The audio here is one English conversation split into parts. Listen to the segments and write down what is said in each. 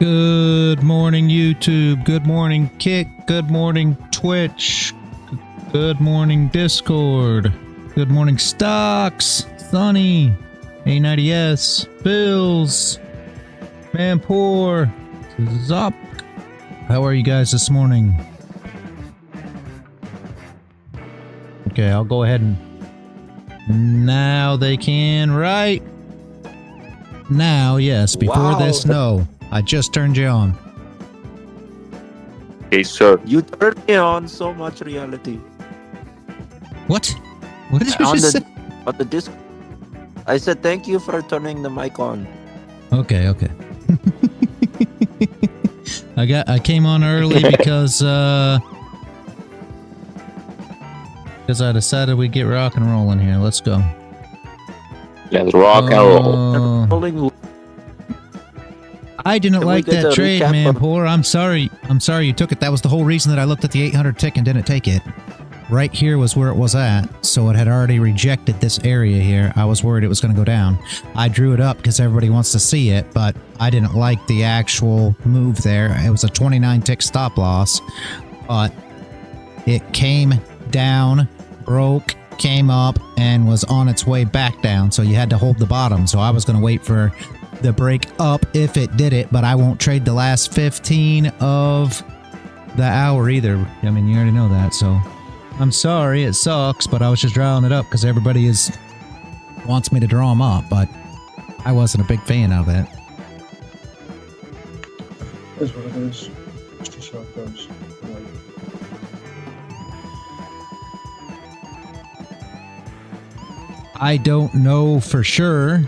Good morning, YouTube. Good morning, Kick. Good morning, Twitch. Good morning, Discord. Good morning, Stocks. Sunny. A90S. Bills. Manpour. Zop. How are you guys this morning? Okay, I'll go ahead and... Now they can, right? Now, yes. Before this, no. I just turned you on. Okay, sir. You turned me on so much reality. What? What did you just say? On the disc. I said thank you for turning the mic on. Okay. I came on early because I decided we'd get rock and rolling here. Let's go. Let's rock and roll. I didn't like that trade, Manpour. I'm sorry you took it. That was the whole reason that I looked at the 800 tick and didn't take it. Right here was where it was at, so it had already rejected this area here. I was worried it was going to go down. I drew it up because everybody wants to see it, but I didn't like the actual move there. It was a 29 tick stop loss, but it came down, broke, came up, and was on its way back down, so you had to hold the bottom. So I was going to wait for the break up if it did it, but I won't trade the last 15 of the hour either. I mean, you already know that, so I'm sorry, it sucks, but I was just drawing it up because everybody wants me to draw them up, but I wasn't a big fan of it. It is what it is. It's just how it goes. I don't know for sure,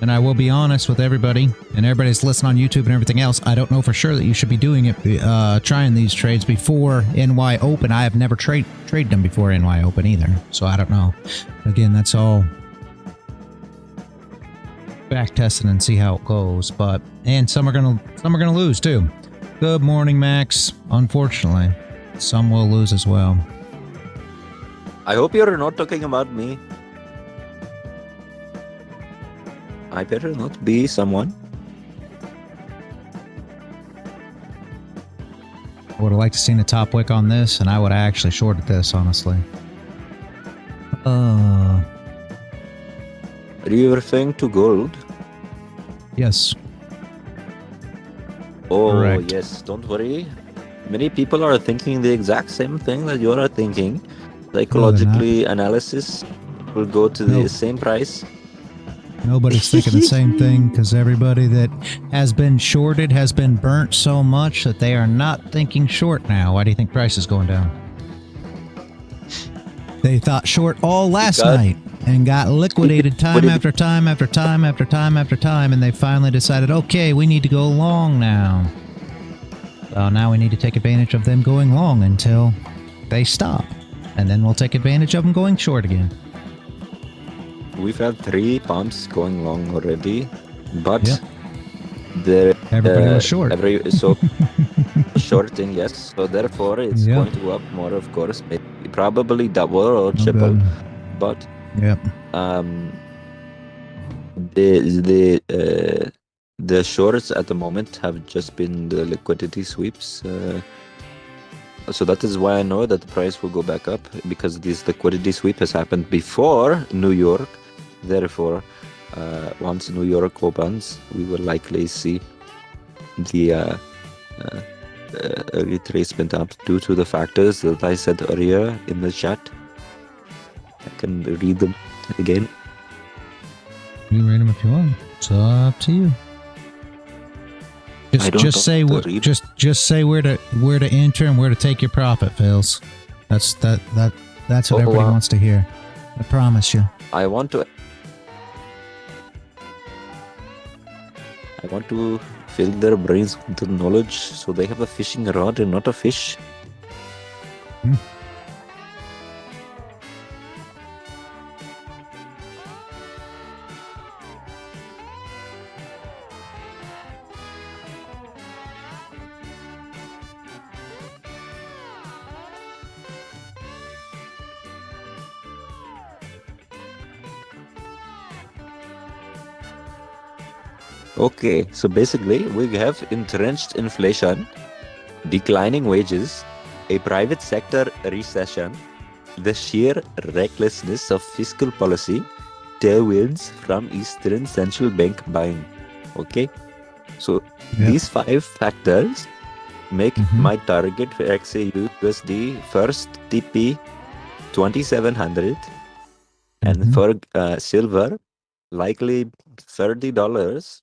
and I will be honest with everybody, and everybody's listening on YouTube and everything else. I don't know for sure that you should be doing it, trying these trades before NY Open. I have never traded them before NY Open either, so I don't know. Again, that's all back testing and see how it goes. But and some are gonna lose too. Good morning, Max. Unfortunately, some will lose as well. I hope you're not talking about me. I better not be someone. I would have liked to seen the top wick on this, and I would have actually shorted this, honestly. Are you referring to gold? Yes. Oh, correct. Yes. Don't worry. Many people are thinking the exact same thing that you are thinking. Psychologically, analysis will go to the same price. Nobody's thinking the same thing because everybody that has been shorted has been burnt so much that they are not thinking short now. Why do you think price is going down? They thought short all last night and got liquidated time after time after time after time after time, and they finally decided, okay, we need to go long now. Well, now we need to take advantage of them going long until they stop, and then we'll take advantage of them going short again. We've had 3 pumps going long already, but everybody was short. So shorting, yes. So therefore, it's going to go up more, of course, maybe probably double or triple. But the shorts at the moment have just been the liquidity sweeps. So that is why I know that the price will go back up, because this liquidity sweep has happened before New York. Therefore, once New York opens, we will likely see the retracement up due to the factors that I said earlier in the chat. I can read them again. You can read them if you want. It's up to you. Just say where to enter and where to take your profit, Phils. That's what everybody wants to hear. I promise you. I want to fill their brains with the knowledge so they have a fishing rod and not a fish. Okay, so basically we have entrenched inflation, declining wages, a private sector recession, the sheer recklessness of fiscal policy, tailwinds from Eastern Central Bank buying. Okay, so these 5 factors make my target for XAUSD first TP 2700, and for silver likely $30.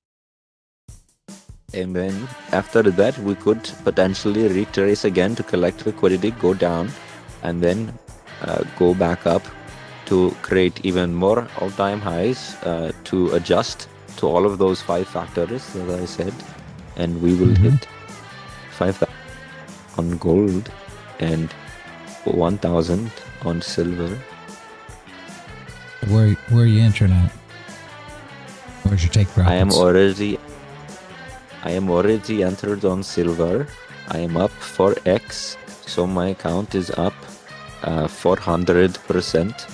And then after that, we could potentially retrace again to collect liquidity, go down, and then go back up to create even more all-time highs to adjust to all of those 5 factors that I said. And we will hit 5,000 on gold and 1,000 on silver. Where are you entering at? Where's your take profits? I am already entered on silver. I am up 4x, so my account is up 400%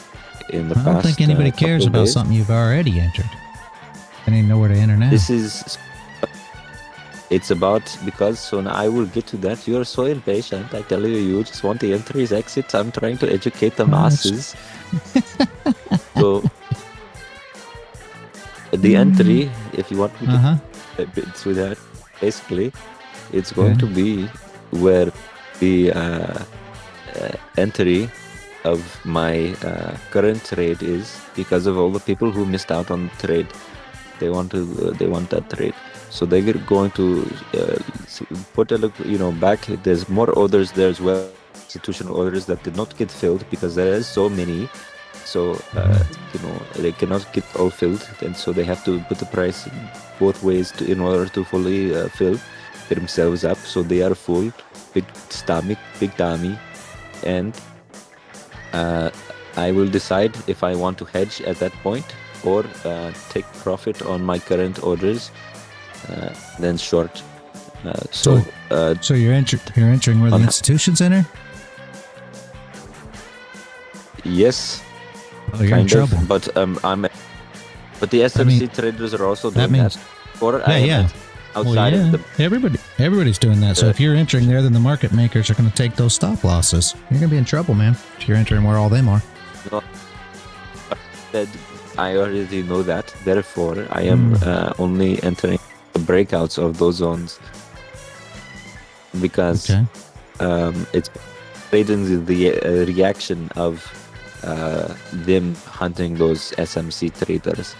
in the past. I don't think anybody cares about something you've already entered. I didn't know where to enter now. It's about, because so now I will get to that. You are so impatient. I tell you, you just want the entries, exits. I'm trying to educate the masses. So the entry, if you want me to through that, basically it's going to be where the entry of my current trade is, because of all the people who missed out on the trade. They want that trade, so they're going to put a look, back. There's more orders there as well, institutional orders that did not get filled because there is so many. So they cannot get all filled, and so they have to put the price both ways in order to fully fill themselves up. So they are full, big stomach, big tummy, and I will decide if I want to hedge at that point or take profit on my current orders, then short. So you're entering where the institutions enter? Yes. Oh, you're in trouble. But but the SMC traders are also doing that. Outside of the everybody's doing that. So if you're entering there, then the market makers are going to take those stop losses. You're going to be in trouble, man. If you're entering where all them are. No, I already know that. Therefore, I am only entering the breakouts of those zones because it's trading the reaction of them hunting those SMC traders.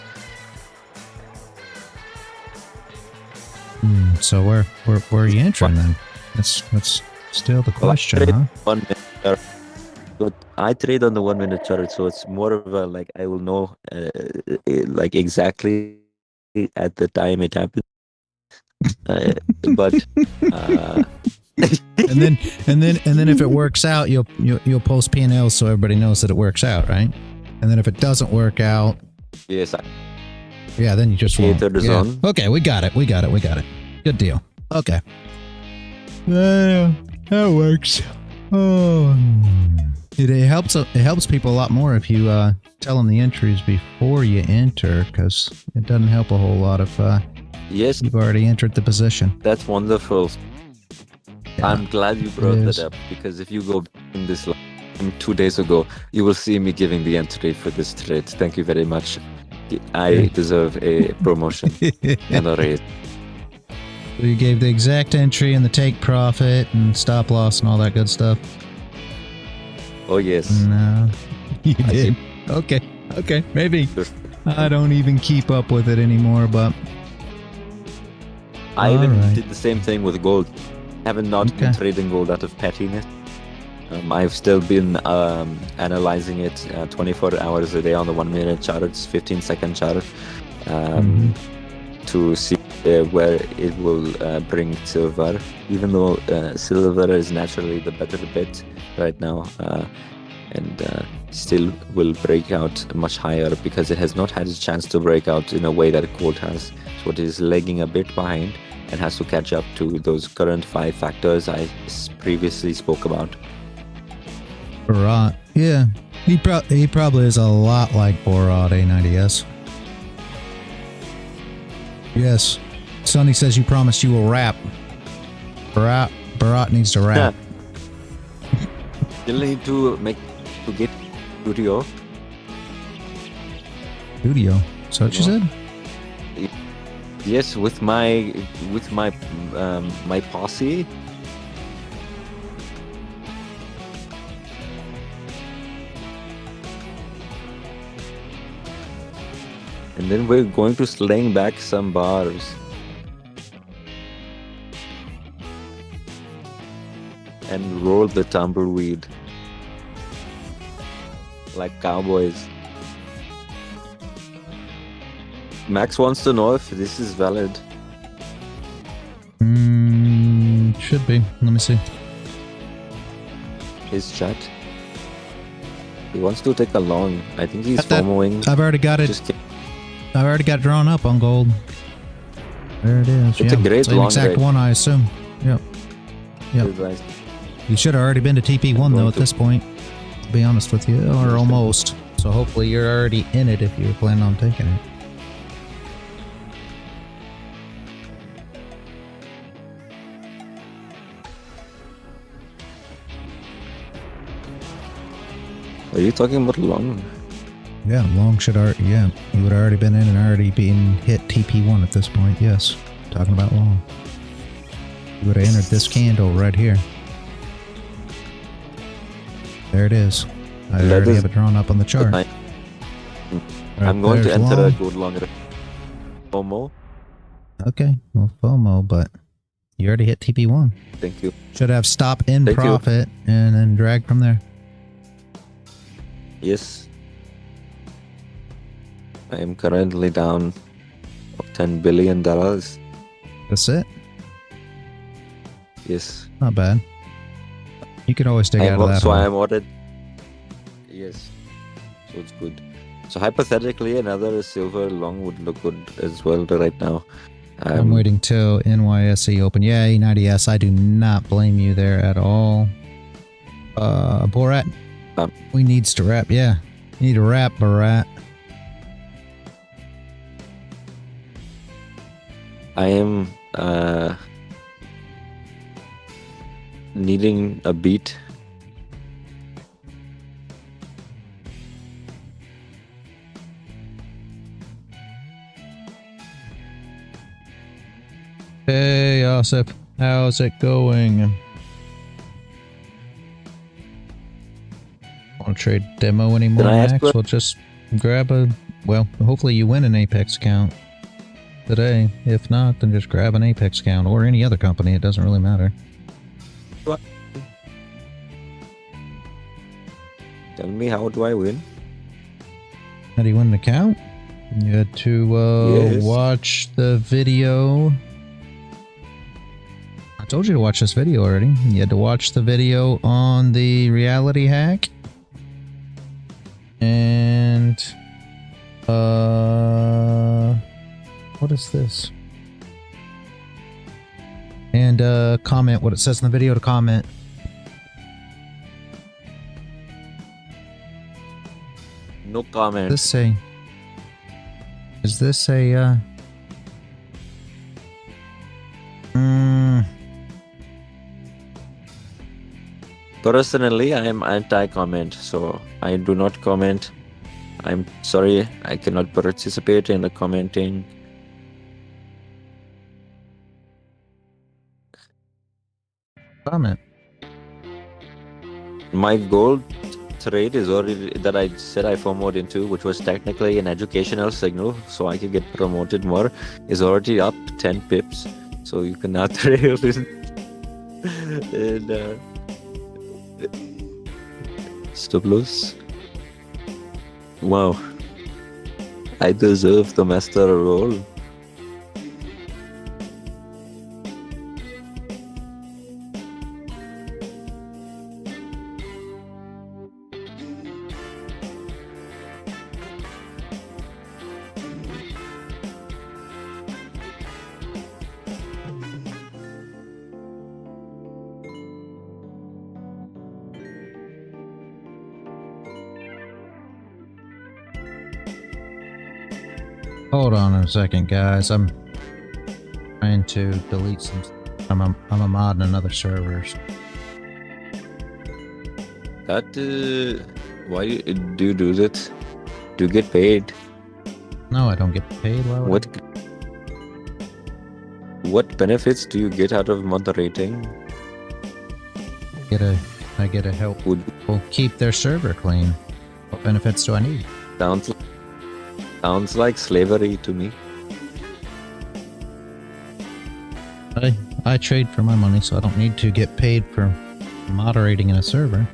So where are you entering then? That's still the question, huh? But I trade on the 1 minute chart, so it's more of a I will know like exactly at the time it happened. But and then if it works out, you'll post P&Ls so everybody knows that it works out, right? And then if it doesn't work out, yes, then you just won't. Okay, we got it. Good deal. Okay. That works. Oh, it helps people a lot more if you tell them the entries before you enter, because it doesn't help a whole lot if you've already entered the position. That's wonderful. Yeah, I'm glad you brought that up, because if you go in this 2 days ago, you will see me giving the entry for this trade. Thank you very much. I deserve a promotion and a raise. You gave the exact entry and the take profit and stop loss and all that good stuff. Oh yes. No, you did. Okay, maybe. I don't even keep up with it anymore, but I did the same thing with gold. Haven't been trading gold out of pettiness. I've still been analyzing it 24 hours a day on the 1 minute charts, 15-second chart, to see where it will bring silver, even though silver is naturally the better bet right now, and still will break out much higher because it has not had a chance to break out in a way that gold has. So it is lagging a bit behind and has to catch up to those current 5 factors I previously spoke about. Right. Yeah. He probably is a lot like Borat A90S. Yes. Sonny says you promised you will rap. Barat needs to rap. Still need to get studio. Studio. Is that what you said? Yes, with my my posse. And then we're going to sling back some bars. And roll the tumbleweed. Like cowboys. Max wants to know if this is valid. Should be. Let me see. His chat. He wants to take a long. I think he's FOMOing. I've already got it. I've already got it drawn up on gold. There it is. It's a great long exact rate. one, I assume. Yep. You should have already been to TP1 though at this point, to be honest with you, or almost. So hopefully you're already in it if you're planning on taking it. Are you talking about long? Yeah, long should already, yeah. You would have already been in and already been hit TP1 at this point, yes. Talking about long. You would have entered this candle right here. There it is. I already have it drawn up on the chart. I'm going to enter a good long FOMO. Okay, well FOMO, but you already hit TP1. Thank you. Should have stop in profit and then drag from there. Yes. I am currently down $10 billion. That's it? Yes. Not bad. You could always take out of that. So I'm ordered. Yes. So it's good. So hypothetically, another silver long would look good as well right now. I'm waiting till NYSE open. Yeah, E90S. I do not blame you there at all. Borat. We needs to wrap. Yeah. You need to wrap, Borat. I am needing a beat. Hey, Yosef. How's it going? Want to trade demo anymore, Max? We'll just grab a... Well, hopefully you win an Apex account today. If not, then just grab an Apex account or any other company. It doesn't really matter. What? Tell me, how do I win? How do you win an account? You had to watch the video. I told you to watch this video already. You had to watch the video on the reality hack. And what is this? And comment what it says in the video to comment. No comment. Does this say? Is this a Personally, I am anti-comment, so I do not comment. I'm sorry, I cannot participate in the commenting. comment? My gold trade is already that I said I FOMO'd into, which was technically an educational signal, so I could get promoted more, is already up 10 pips. So you can now trade in stop loss. Wow, I deserve the master role. Hold on a second, guys. I'm Trying to delete some. I'm a mod in another servers. That why do you do that? Do you get paid? No, I don't get paid. Why would What benefits do you get out of moderating? I get a help people keep their server clean. What benefits do I need? Sounds like slavery to me. I trade for my money, so I don't need to get paid for moderating in a server.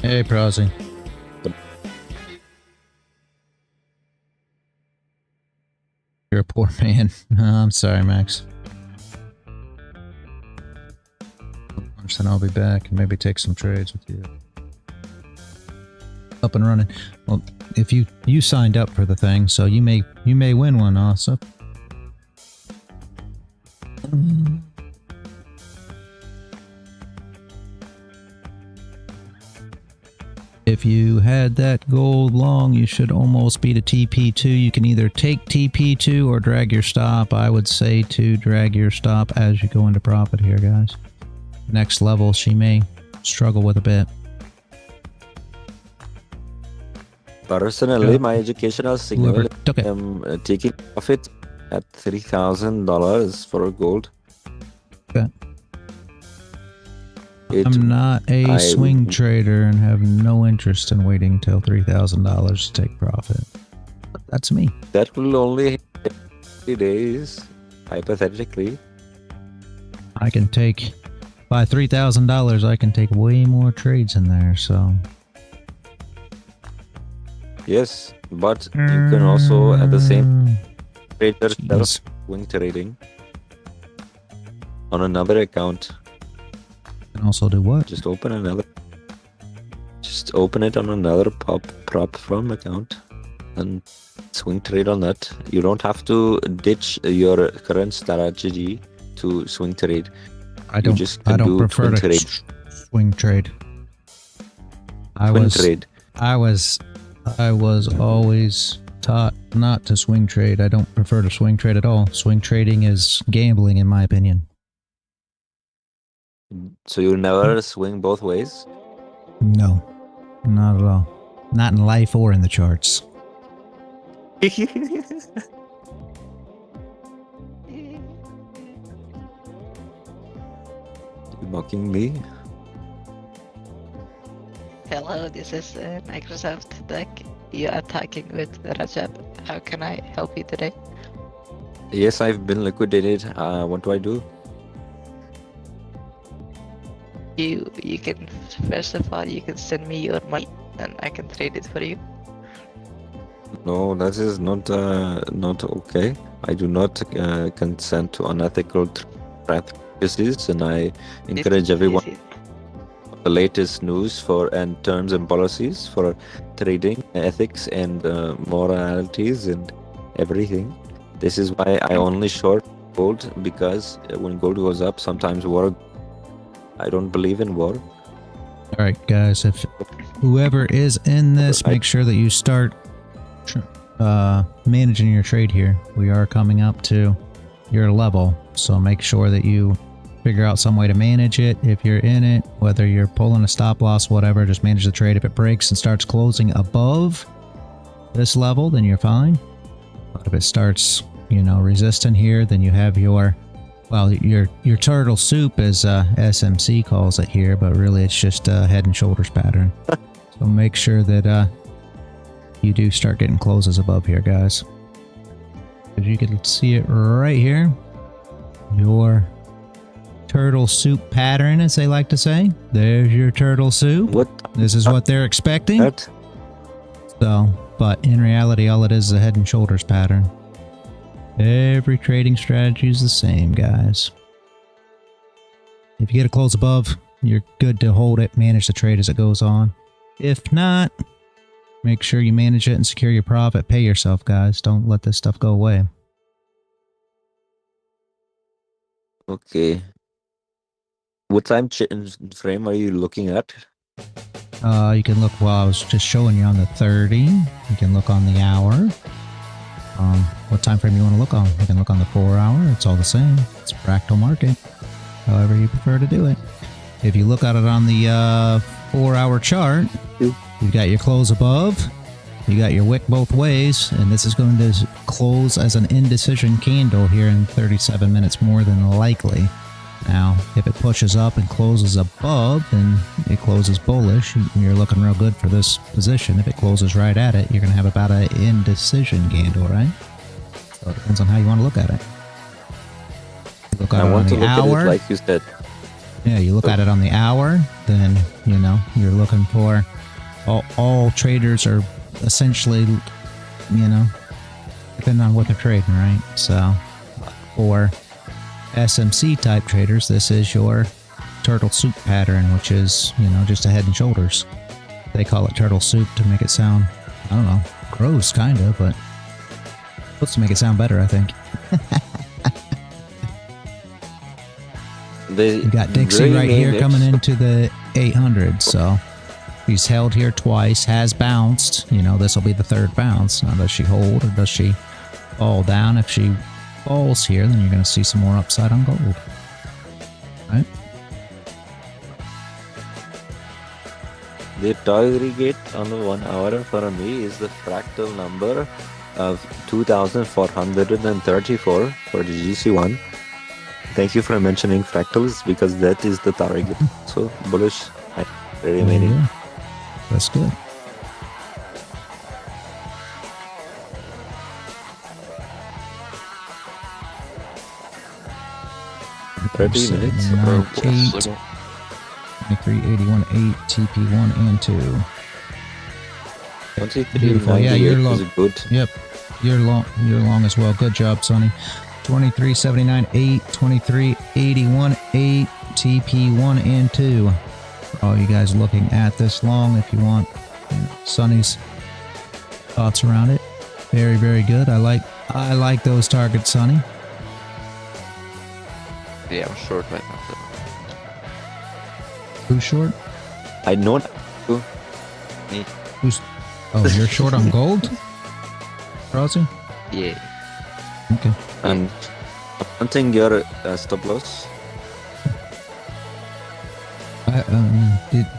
Hey, Prosy. You're a poor man. I'm sorry, Max. Then I'll be back and maybe take some trades with you. Up and running. Well, if you signed up for the thing, so you may win one also. If you had that gold long, you should almost beat a TP2. You can either take TP2 or drag your stop. I would say to drag your stop as you go into profit here, guys. Next level, she may struggle with a bit. Personally, my educational signal, I'm taking profit at $3,000 for gold. Okay. I'm not a swing trader and have no interest in waiting till $3,000 to take profit. But that's me. That will only take 3 days, hypothetically. I can take, by $3,000, I can take way more trades in there, so. Yes, but you can also at the same trade yourself swing trading on another account. And also do what? Just open it on another prop firm account and swing trade on that. You don't have to ditch your current strategy to swing trade. I don't prefer to swing trade. I was always taught not to swing trade. I don't prefer to swing trade at all. Swing trading is gambling, in my opinion. So you never swing both ways? No, not at all. Not in life or in the charts. You mocking me? Hello, this is Microsoft Deck. You are talking with Rajab. How can I help you today? Yes, I've been liquidated. What do I do? You can, first of all, you can send me your money and I can trade it for you. No, that is not okay. I do not consent to unethical practices, and I encourage everyone the latest news and terms and policies for trading ethics and moralities and everything. This is why I only short gold, because when gold goes up, sometimes war. I don't believe in war. All right, guys. If whoever is in this, make sure that you start managing your trade here. We are coming up to your level, so make sure that you figure out some way to manage it. If you're in it, whether you're pulling a stop loss, whatever, just manage the trade. If it breaks and starts closing above this level, then you're fine. But if it starts, resisting here, then you have your turtle soup, as SMC calls it here, but really it's just a head and shoulders pattern. So make sure that you do start getting closes above here, guys. As you can see it right here, your turtle soup pattern, as they like to say. There's your turtle soup. This is what they're expecting. So, but in reality, all it is a head and shoulders pattern. Every trading strategy is the same, guys. If you get a close above, you're good to hold it, manage the trade as it goes on. If not, make sure you manage it and secure your profit. Pay yourself, guys. Don't let this stuff go away. Okay. What time frame are you looking at? You can look, well, I was just showing you on the 30. You can look on the hour. What time frame you want to look on? You can look on the 4 hour. It's all the same. It's a fractal market. However you prefer to do it. If you look at it on the 4 hour chart, you got your close above. You got your wick both ways, and this is going to close as an indecision candle here in 37 minutes more than likely. Now, if it pushes up and closes above, then it closes bullish. You're looking real good for this position. If it closes right at it, you're going to have about an indecision candle, right? So it depends on how you want to look at it. Look at it on the hour, like you said. Yeah, you look at it on the hour, then, you know, you're looking for... All traders are essentially, you know, depending on what they're trading, right? So, for SMC type traders, this is your turtle soup pattern, which is, you know, just a head and shoulders. They call it turtle soup to make it sound, I don't know, gross, kind of, but supposed to make it sound better, I think. You got Dixie right here coming into the 800, so he's held here twice, has bounced. You know, this will be the third bounce. Now, does she hold or does she fall down? If she falls here, then you're going to see some more upside on gold. Right? The target on the 1 hour for me is the fractal number of 2434 for the GC1. Thank you for mentioning fractals because that is the target. So bullish remaining. Yeah, that's good. $30 minutes. 2381.8 TP1 and 2. 2398 yeah, you're long. is good. Yep, you're long as well. Good job, Sonny. 2379.8, 2381.8 TP1 and 2. For all you guys looking at this long, if you want Sonny's thoughts around it, very, very good. I like those targets, Sonny. Yeah, I'm short right now. So. Who's short? I know. Me. Who's? Oh, you're short on gold, Rosie? Yeah. Okay. And hunting your stop loss.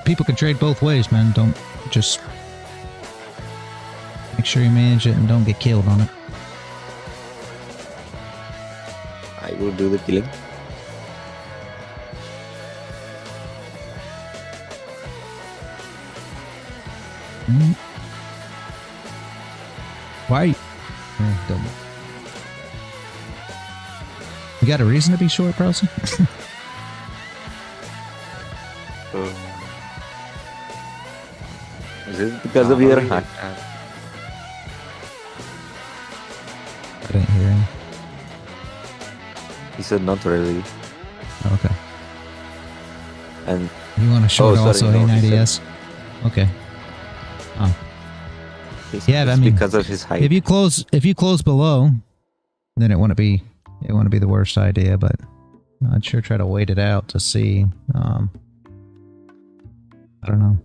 People can trade both ways, man. Don't just make sure you manage it and don't get killed on it. I will do the killing. Why? You got a reason to be short, Rosie? Is it because of your hack? I didn't hear him. He said not really. Okay. And You want to short sorry, also no, he A90S? Okay. Oh. Yeah, it's I mean, because of his height. If you close below, then it wouldn't be the worst idea. But I'd sure try to wait it out to see. I don't know.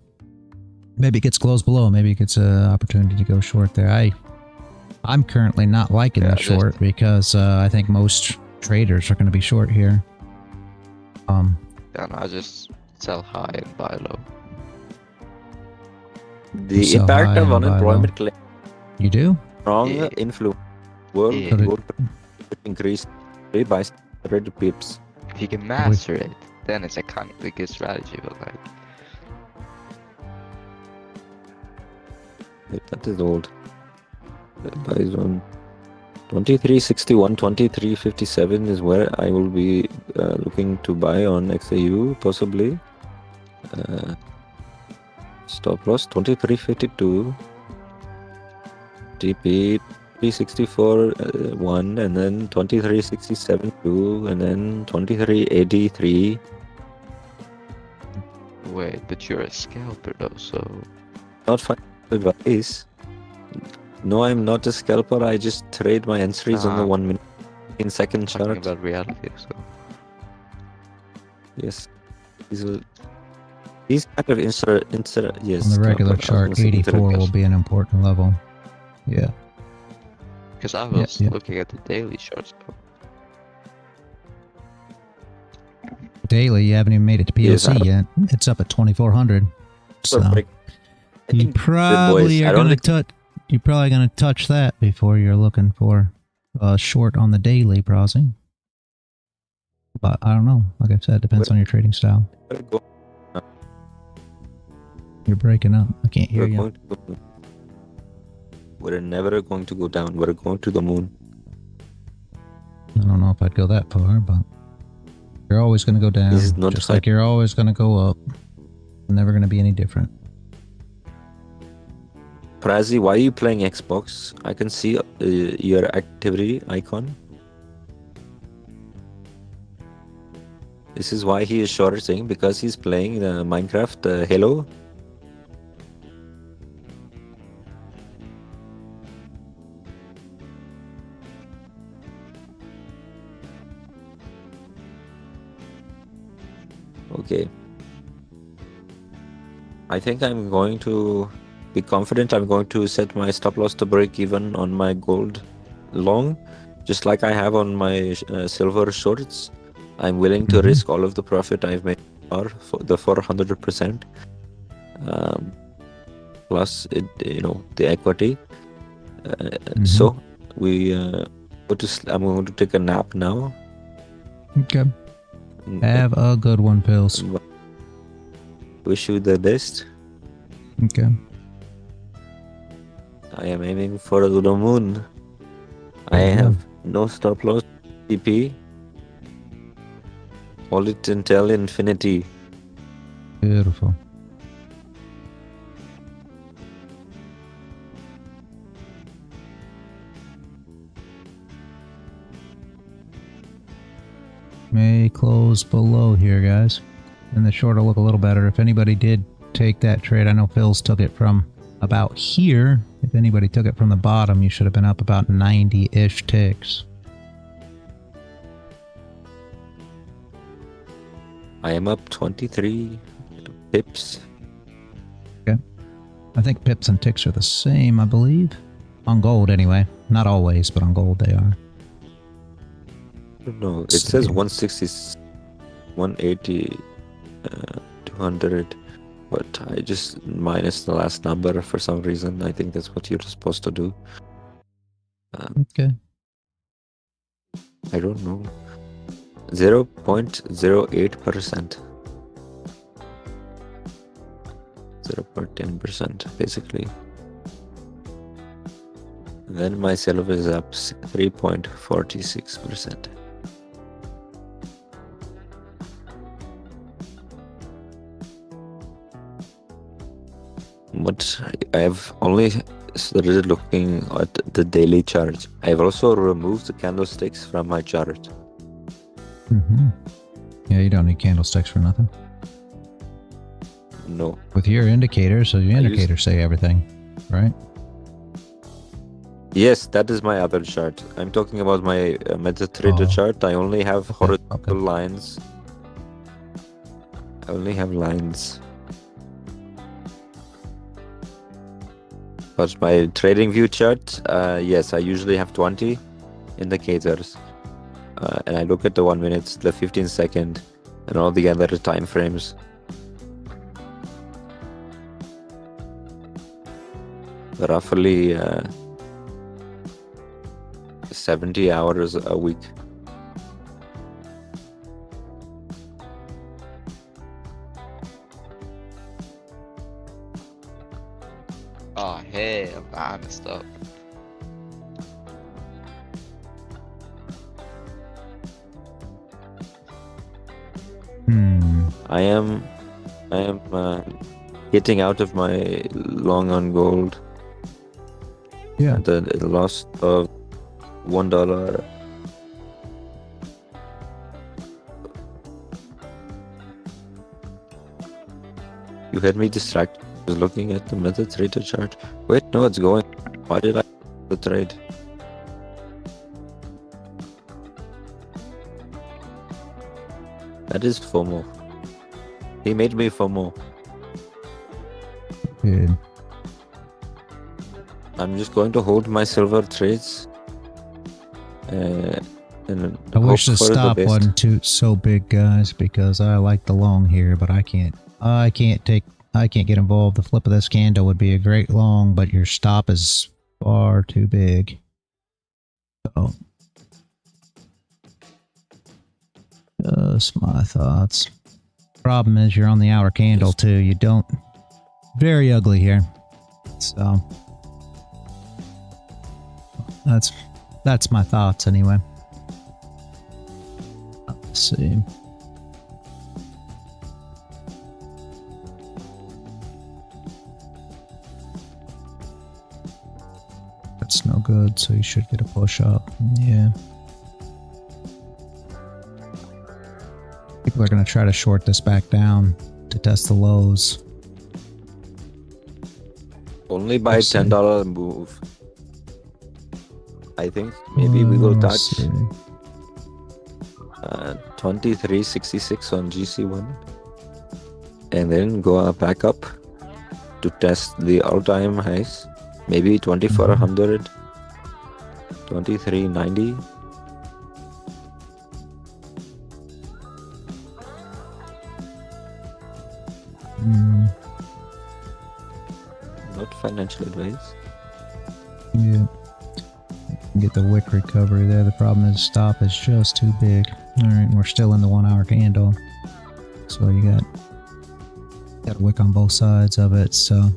Maybe it gets closed below. Maybe it gets an opportunity to go short there. I'm currently not liking the short because I think most traders are going to be short here. Yeah, no, I just sell high and buy low. The impact of unemployment claim. You do? Strong influence. World increase by 100 pips. If you can master it, then it's a kind of good strategy, but like... That is old. Buy zone 2361, 2357 is where I will be looking to buy on XAU, possibly. Stop loss 2352. TP 364 1, and then 2367 2, and then 2383. Wait, but you're a scalper though, so... Not fine advice. No, I'm not a scalper. I just trade my entries on the 1 minute in second chart. Talking about reality, so... Yes. These will... These kind of yes. On the regular I was gonna chart, say 84 will be an important level. Yeah. Because I was yeah. looking at the daily charts. Daily, you haven't even made it to Yes, POC yet. It's up at 2400. So you probably are going to touch. You're probably going to touch that before you're looking for a short on the daily, Prosy. But I don't know. Like I said, it depends on your trading style. You're breaking up. I can't hear you. We're never going to go down. We're going to the moon. I don't know if I'd go that far, but you're always going to go down. Just like you're always going to go up. Never going to be any different. Prazi, why are you playing Xbox? I can see your activity icon. This is why he is shorting, because he's playing Minecraft Halo. Okay. I think I'm going to be confident. I'm going to set my stop loss to break even on my gold long, just like I have on my silver shorts. I'm willing to risk all of the profit I've made for the 400%, plus the equity. So we I'm going to take a nap now. Okay. Have a good one, Pills. Wish you the best. Okay. I am aiming for the moon. I have no stop loss TP. Hold it until infinity. Beautiful. May close below here, guys. And the short will look a little better. If anybody did take that trade, I know Phil's took it from about here. If anybody took it from the bottom, you should have been up about 90-ish ticks. I am up 23 pips. Okay. I think pips and ticks are the same, I believe. On gold, anyway. Not always, but on gold they are. No, it says 160, 180, 200, but I just minus the last number for some reason. I think that's what you're supposed to do. Okay. I don't know. 0.08%. 0.10% basically. Then my silver is up 3.46%. But I have only started looking at the daily chart. I've also removed the candlesticks from my chart. Yeah, you don't need candlesticks for nothing. No. With your indicators, so your indicators say everything, right? Yes, that is my other chart. I'm talking about my MetaTrader chart. I only have horizontal lines. I only have lines. But my TradingView chart, yes, I usually have 20 indicators. And I look at the 1 minute, the 15 second, and all the other time frames. Roughly 70 hours a week. Oh hell, I messed up. I am getting out of my long on gold. Yeah. The loss of $1. You had me distracted. I was looking at the MetaTrader chart. Wait, no, it's going. Why did I the trade? That is FOMO. He made me FOMO. Good. I'm just going to hold my silver trades. And I wish the hope for stop best. wasn't so big, guys, because I like the long here, but I can't get involved. The flip of this candle would be a great long, but your stop is far too big. So, just my thoughts. Problem is you're on the hour candle too. You don't. Very ugly here. So that's my thoughts anyway. Let's see. That's no good, so you should get a push up. Yeah. People are going to try to short this back down to test the lows. Only by $10 move. I think maybe we will touch 2366 on GC1 and then go back up to test the all-time highs. Maybe 2400, 2390. Not financial advice. Yeah. Get the wick recovery there. The problem is stop is just too big. Alright, we're still in the 1 hour candle. So you got a wick on both sides of it. So,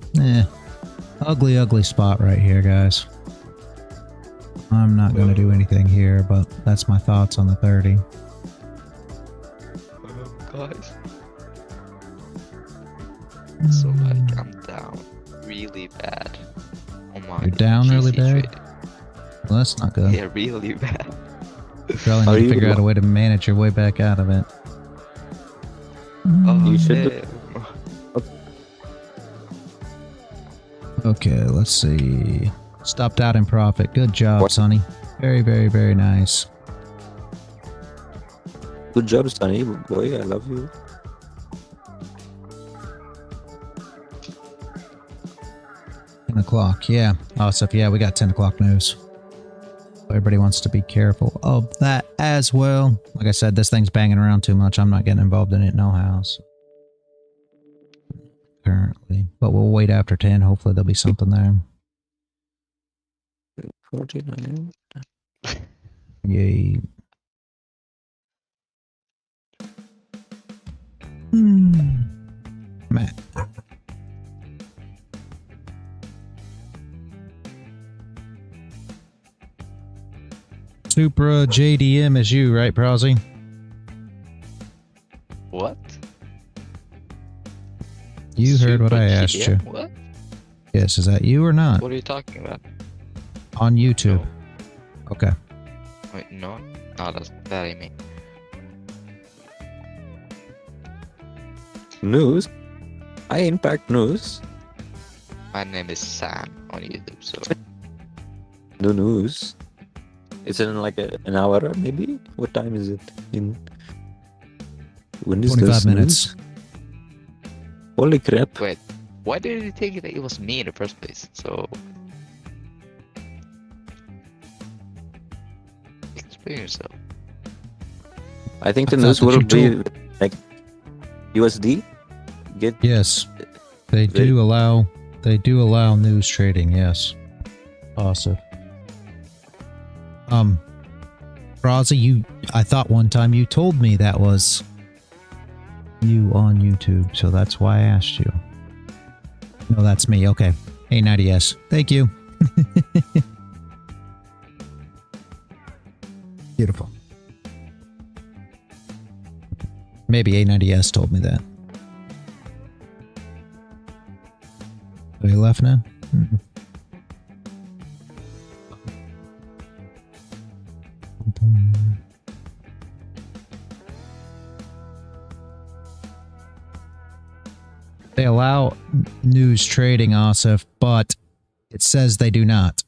ugly spot right here, guys. I'm not going to do anything here, but that's my thoughts on the 30. Guys. So like I'm down really bad on my You're down really GC bad? trading. Well, that's not good. Yeah, really bad. You probably need to figure out a way to manage your way back out of it. You should Okay, let's see. Stopped out in profit. Good job, Sonny. Very, very, very nice. Good job, Sunny. Boy, I love you. O'clock, yeah. Awesome. Yeah, we got 10 o'clock news. Everybody wants to be careful of that as well. Like I said, this thing's banging around too much. I'm not getting involved in it no how. So. Currently. But we'll wait after 10. Hopefully there'll be something there. 49. Yay. Matt. Supra JDM is you, right, Prowsy? What? You heard what I asked you. What? Yes, is that you or not? What are you talking about? On YouTube. No. Okay. Wait, no, that ain't me. News? I impact news. My name is Sam on YouTube, so No news. It's in like an hour, maybe? What time is it? When is 25 this minutes. news? Holy crap. wait. Why did you think that it was me in the first place? So explain yourself. I think the I news thought that will you be like USD. Yes. They do allow news trading, yes. Awesome. Brazzy, I thought one time you told me that was you on YouTube, so that's why I asked you. No, that's me. Okay. A90S. Thank you. Beautiful. Maybe A90S told me that. Are you left now? They allow news trading, Asif, but it says they do not,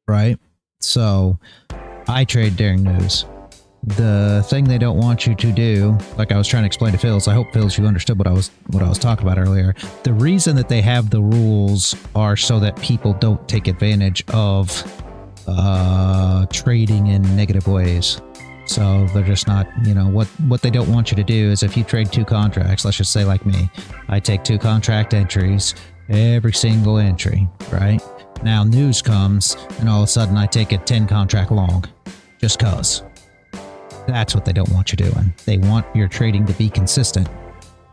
right? So I trade during news. the thing they don't want you to do, like I was trying to explain to Phils, I hope Phils you understood what I was talking about earlier. The reason that they have the rules are so that people don't take advantage of trading in negative ways. So they're just not, you know, what they don't want you to do is if you trade 2 contracts, let's just say like me, I take 2 contract entries, every single entry, right? Now news comes and all of a sudden I take a 10 contract long just cause. That's what they don't want you doing. They want your trading to be consistent.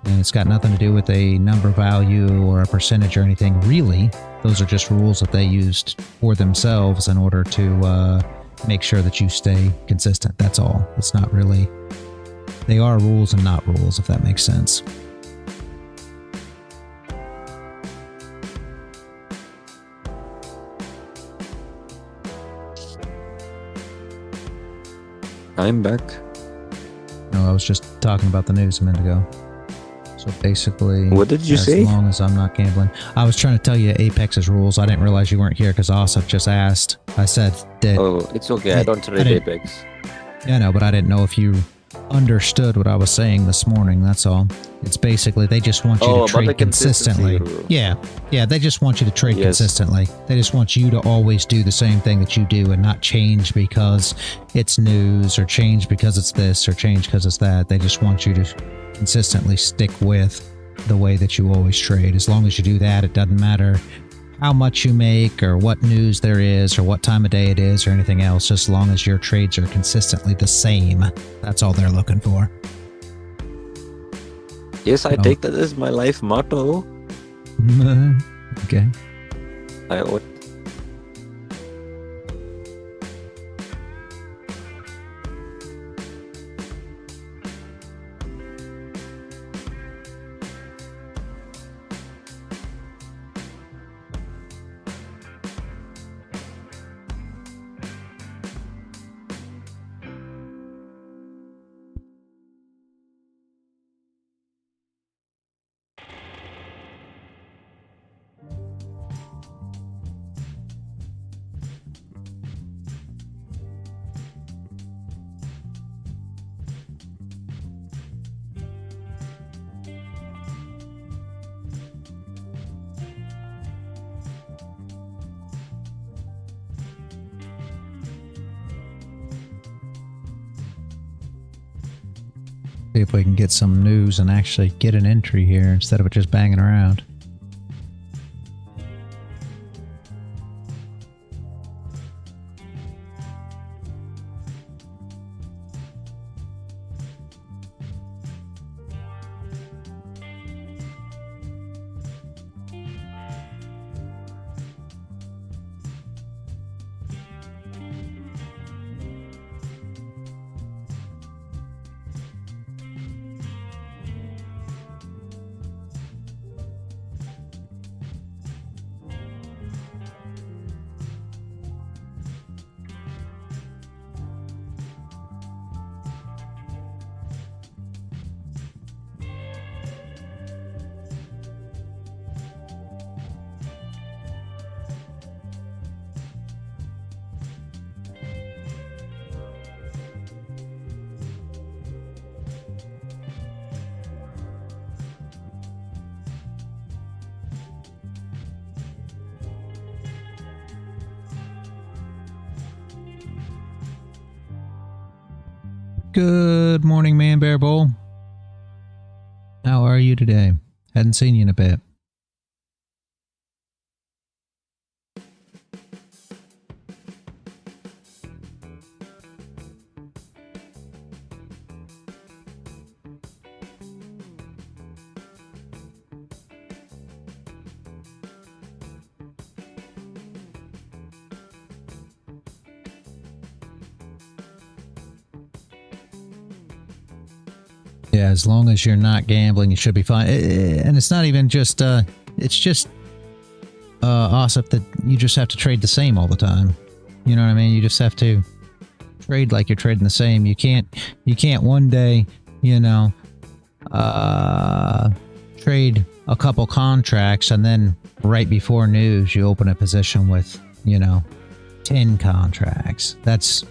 And it's got nothing to do with a number value or a percentage or anything. Really, those are just rules that they used for themselves in order to make sure that you stay consistent. That's all. It's not really... They are rules and not rules, if that makes sense. I'm back. No, I was just talking about the news a minute ago. So basically, what did you say? As long as I'm not gambling. I was trying to tell you Apex's rules. I didn't realize you weren't here because Asif just asked. I said that... Oh, it's okay. I don't trade Apex. Yeah, no, but I didn't know if you understood what I was saying this morning. That's all. It's basically they just want you to trade consistently. Yeah, they just want you to trade consistently. They just want you to always do the same thing that you do and not change because it's news or change because it's this or change because it's that. They just want you to consistently stick with the way that you always trade. As long as you do that, it doesn't matter how much you make or what news there is or what time of day it is or anything else, just as long as your trades are consistently the same. That's all they're looking for. Yes, I take that as my life motto. Okay. See if we can get some news and actually get an entry here instead of it just banging around. Good morning, Man Bear Bowl. How are you today? Hadn't seen you in a bit. Yeah, as long as you're not gambling, you should be fine. And it's not even just, it's just Asif, that you just have to trade the same all the time. You know what I mean? You just have to trade like you're trading the same. You can't one day, you know, trade a couple contracts and then right before news, you open a position with, you know, 10 contracts. That's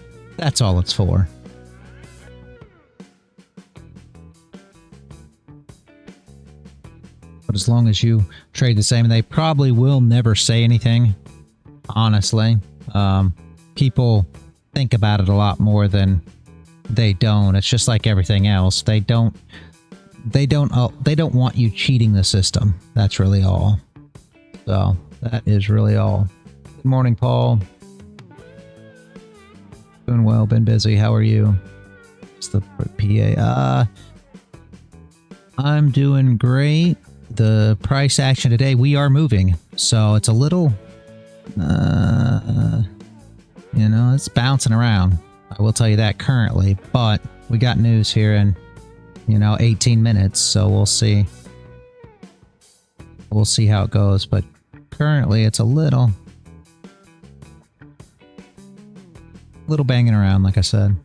all it's for. as long as you trade the same. And they probably will never say anything, honestly. People think about it a lot more than they don't. It's just like everything else. They don't want you cheating the system. That's really all. So that is really all. Good morning, Paul. Doing well, been busy. How are you? It's the PA. I'm doing great. The price action today, we are moving. So it's a little, you know, it's bouncing around. I will tell you that currently, but we got news here in, 18 minutes. So we'll see. We'll see how it goes. But currently it's a little banging around, like I said.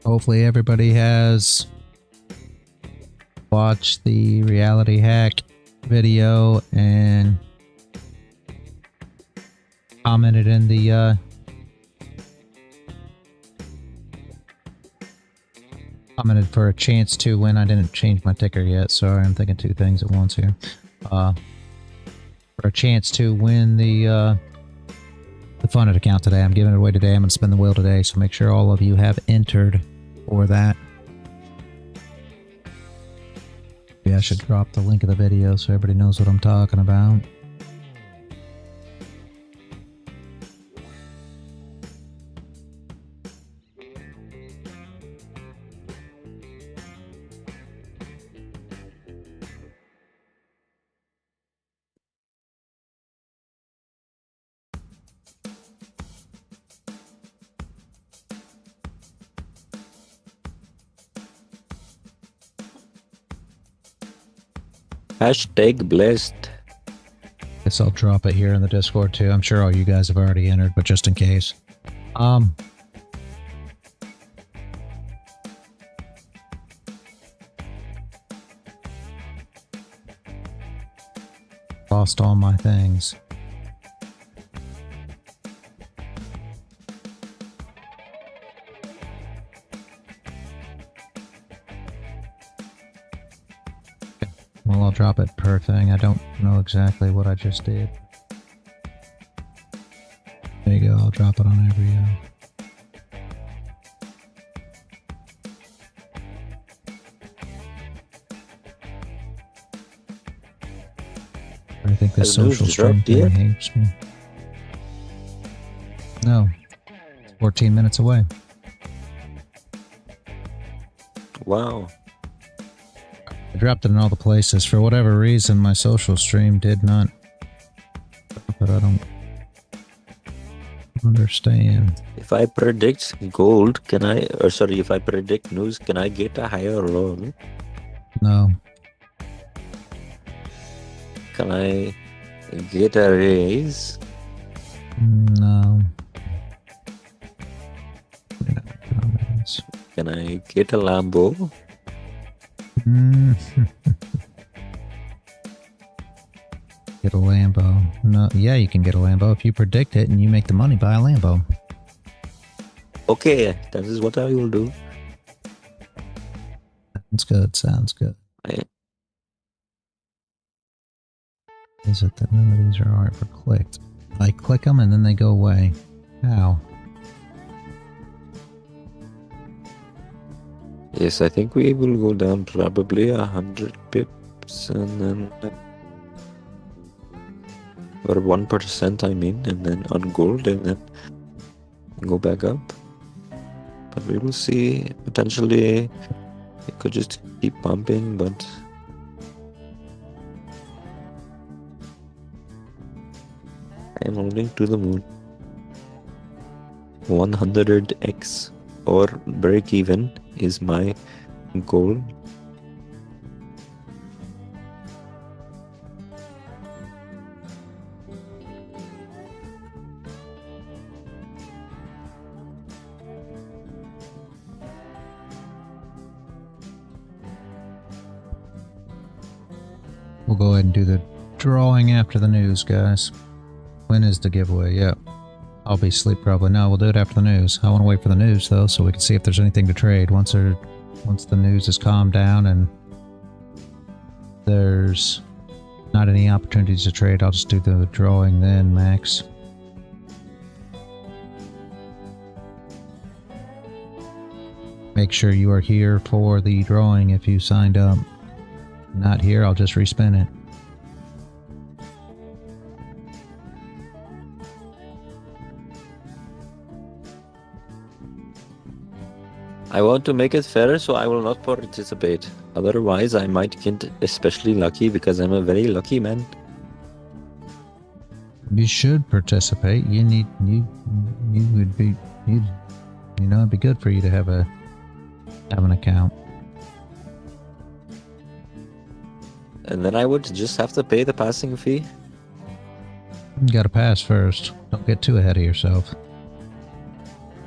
Hopefully everybody has watched the reality hack video and commented in the commented for a chance to win. I didn't change my ticker yet. Sorry, I'm thinking two things at once here. For a chance to win the funded account today. I'm giving it away today. I'm going to spin the wheel today, so make sure all of you have entered for that. Yeah, I should drop the link of the video so everybody knows what I'm talking about. Hashtag blessed. Guess I'll drop it here in the Discord too. I'm sure all you guys have already entered, but just in case. Lost all my things. Well, I'll drop it per thing. I don't know exactly what I just did. There you go. I'll drop it on every... I think the social stream thing hates me. No. It's 14 minutes away. Wow. I dropped it in all the places. For whatever reason, my social stream did not. But I don't understand. If I predict gold, can I... Or sorry, if I predict news, can I get a higher roll? No. Can I get a raise? No. Can I get a Lambo? Get a Lambo. No, yeah, you can get a Lambo if you predict it and you make the money. Buy a Lambo. Okay, that is what I will do. Sounds good. Sounds good. Is it that none of these are alright for clicked? I click them and then they go away. How? Yes, I think we will go down probably 100 pips and then or 1%, I mean, and then on gold and then go back up. But we will see. Potentially it could just keep pumping, but I'm holding to the moon. 100x or break even is my goal. We'll go ahead and do the drawing after the news, guys. When is the giveaway? Yep. I'll be asleep probably. No, we'll do it after the news. I want to wait for the news though, so we can see if there's anything to trade once the news has calmed down and there's not any opportunities to trade. I'll just do the drawing then, Max. Make sure you are here for the drawing if you signed up. Not here, I'll just respin it. I want to make it fair, so I will not participate. Otherwise, I might get especially lucky because I'm a very lucky man. You should participate. You would be, it'd be good for you to have an account. And then I would just have to pay the passing fee. You gotta pass first. Don't get too ahead of yourself.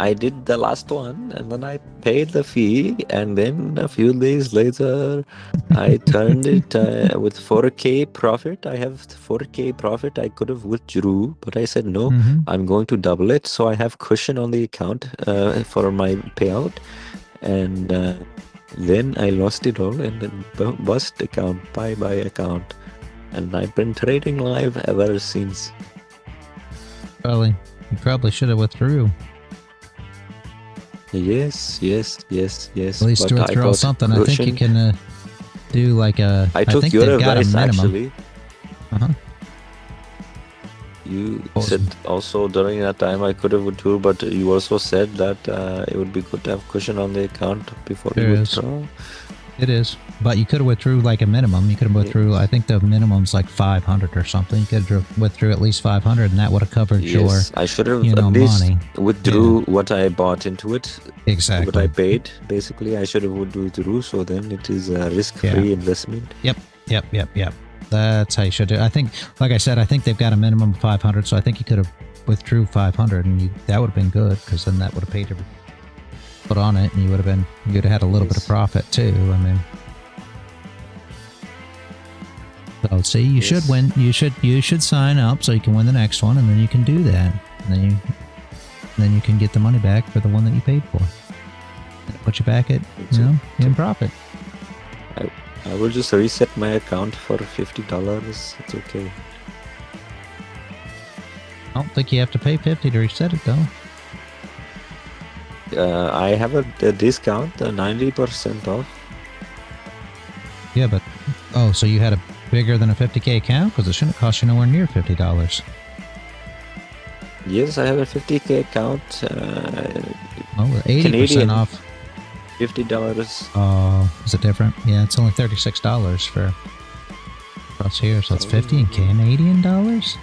I did the last one and then I paid the fee, and then a few days later I turned it with 4k profit. I have 4k profit. I could have withdrew, but I said no, I'm going to double it, so I have cushion on the account for my payout. And then I lost it all and then bust account, bye account, and I've been trading live ever since. You probably should have withdrew. Yes. At least to withdraw something. Cushion. I think you can do like a. I took your advice actually. Uh-huh. You said also during that time I could have withdrew, but you also said that it would be good to have cushion on the account before you withdraw. It is, but you could have withdrew like a minimum. You could have withdrew. I think the minimum's like 500 or something. You could have withdrew at least 500, and that would have covered your. I should have at least money. Withdrew what I bought into it. Exactly. What I paid, basically, I should have withdrew. So then it is a risk-free investment. Yep. That's how you should do it. I think, like I said, I think they've got a minimum of 500, so I think you could have withdrew 500, and that would have been good, because then that would have paid to put on it, and you'd have had a little bit of profit too. I mean, so see, you should win. You should sign up so you can win the next one, and then you can do that, and then you can get the money back for the one that you paid for. And put you back at in profit. I will just reset my account for $50. It's okay. I don't think you have to pay $50 to reset it though. I have a discount, 90% off. Yeah, but so you had a bigger than a 50k account, because it shouldn't cost you nowhere near $50. Yes, I have a 50k account. 80% Canadian, off. $50. Oh, is it different? Yeah, it's only $36 for us here, so it's 50 in Canadian dollars.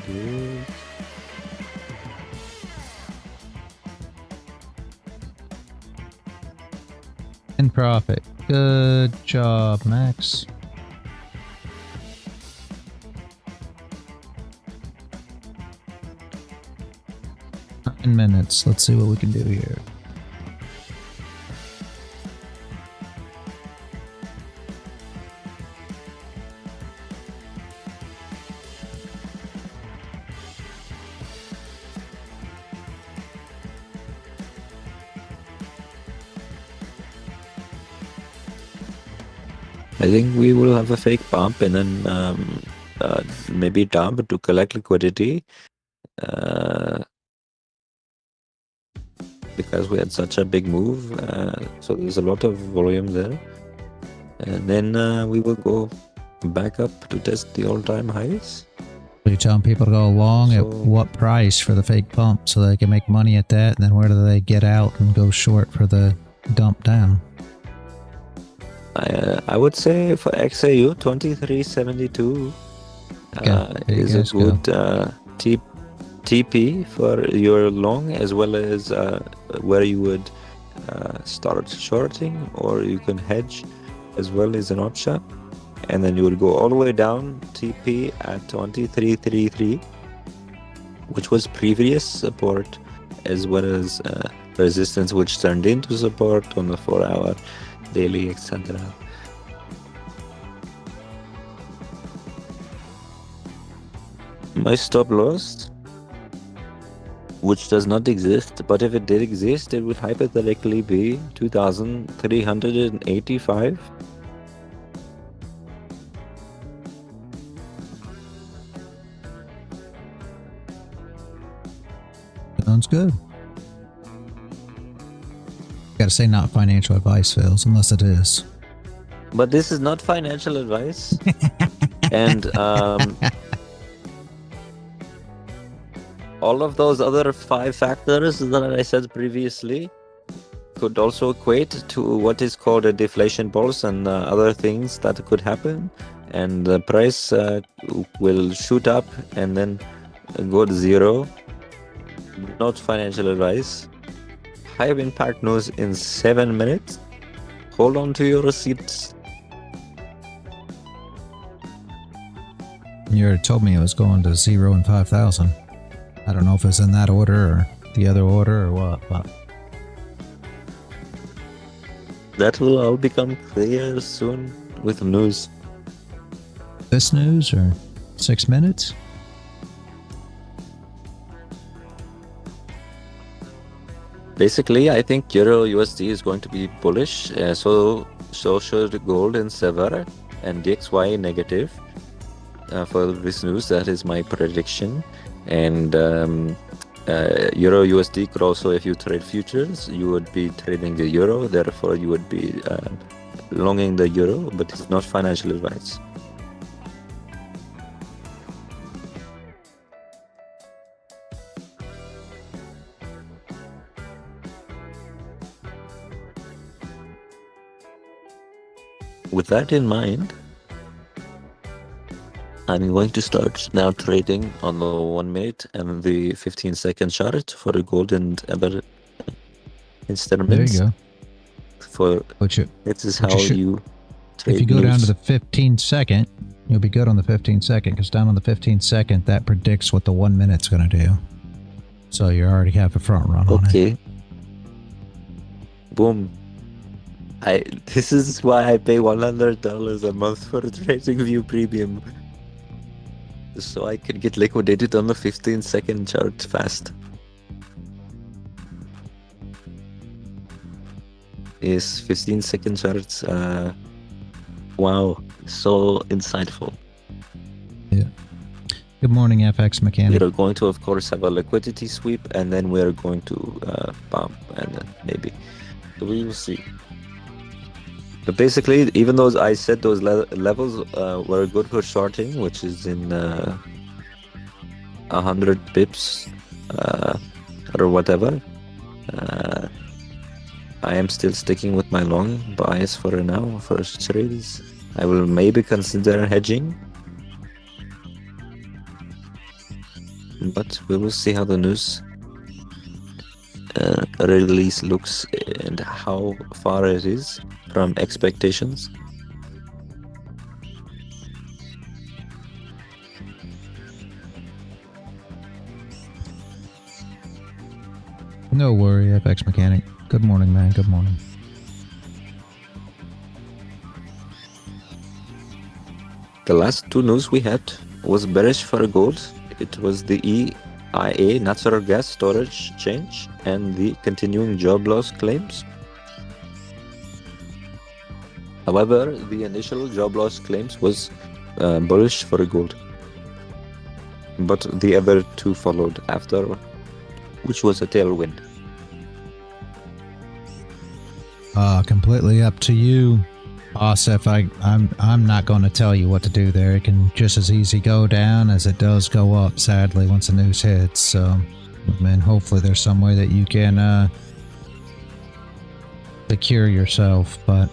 Yes. In profit. Good job, Max. Nine minutes. Let's see what we can do here. I think we will have a fake pump and then maybe dump to collect liquidity. because we had such a big move. So there's a lot of volume there. And then we will go back up to test the all-time highs. Are you telling people to go long at So- what price for the fake pump so they can make money at that? And then where do they get out and go short for the dump down? I would say for XAU 2372 Okay, there you is a guys go. good TP for your long, as well as where you would start shorting, or you can hedge as well as an option. And then you would go all the way down TP at 2333, which was previous support, as well as resistance, which turned into support on the 4-hour, daily, etc. My stop loss, which does not exist, but if it did exist, it would hypothetically be 2,385. Sounds good. Gotta say not financial advice, Phils, unless it is. But this is not financial advice. And all of those other 5 factors that I said previously could also equate to what is called a deflation pulse and other things that could happen. And the price will shoot up and then go to zero. Not financial advice. High impact news in 7 minutes. Hold on to your receipts. You already told me it was going to 0 and 5,000. I don't know if it's in that order or the other order or what, but That will all become clear soon with news. this news or 6 minutes? Basically, I think Euro USD is going to be bullish. So should gold and silver, and DXY negative. For this news, that is my prediction. And Euro USD could also, if you trade futures, you would be trading the euro. Therefore, you would be longing the euro, but it's not financial advice. With that in mind, I'm going to start now trading on the 1 minute and the 15-second chart for the gold and other There instruments. you go. For Which you, this is But how you should- you trade. if you go down to news. the 15 second, you'll be good on the 15 second, because down on the 15 second, that predicts what the 1 minute's going to do. So you already have a front run on it. Okay. Boom. This is why I pay $100 a month for TradingView Premium. So I can get liquidated on the 15-second chart fast. Yes, 15-second charts. Wow, so insightful. Good morning, FX Mechanic. We are going to, of course, have a liquidity sweep, and then we are going to pump, and then maybe. So we will see. But basically, even though I said those levels were good for shorting, which is in 100 pips or whatever, I am still sticking with my long bias for now for trades. I will maybe consider hedging, but we will see how the news release looks and how far it is from expectations. No worry, FX Mechanic. Good morning, man. Good morning. The last 2 news we had was bearish for gold. It was the EIA natural gas storage change and the continuing job loss claims. However, the initial job loss claims was bullish for gold, but the other 2 followed after, which was a tailwind. Completely up to you, Asif. I'm not going to tell you what to do there. It can just as easy go down as it does go up, sadly, once the news hits. So, I mean, hopefully there's some way that you can secure yourself. But,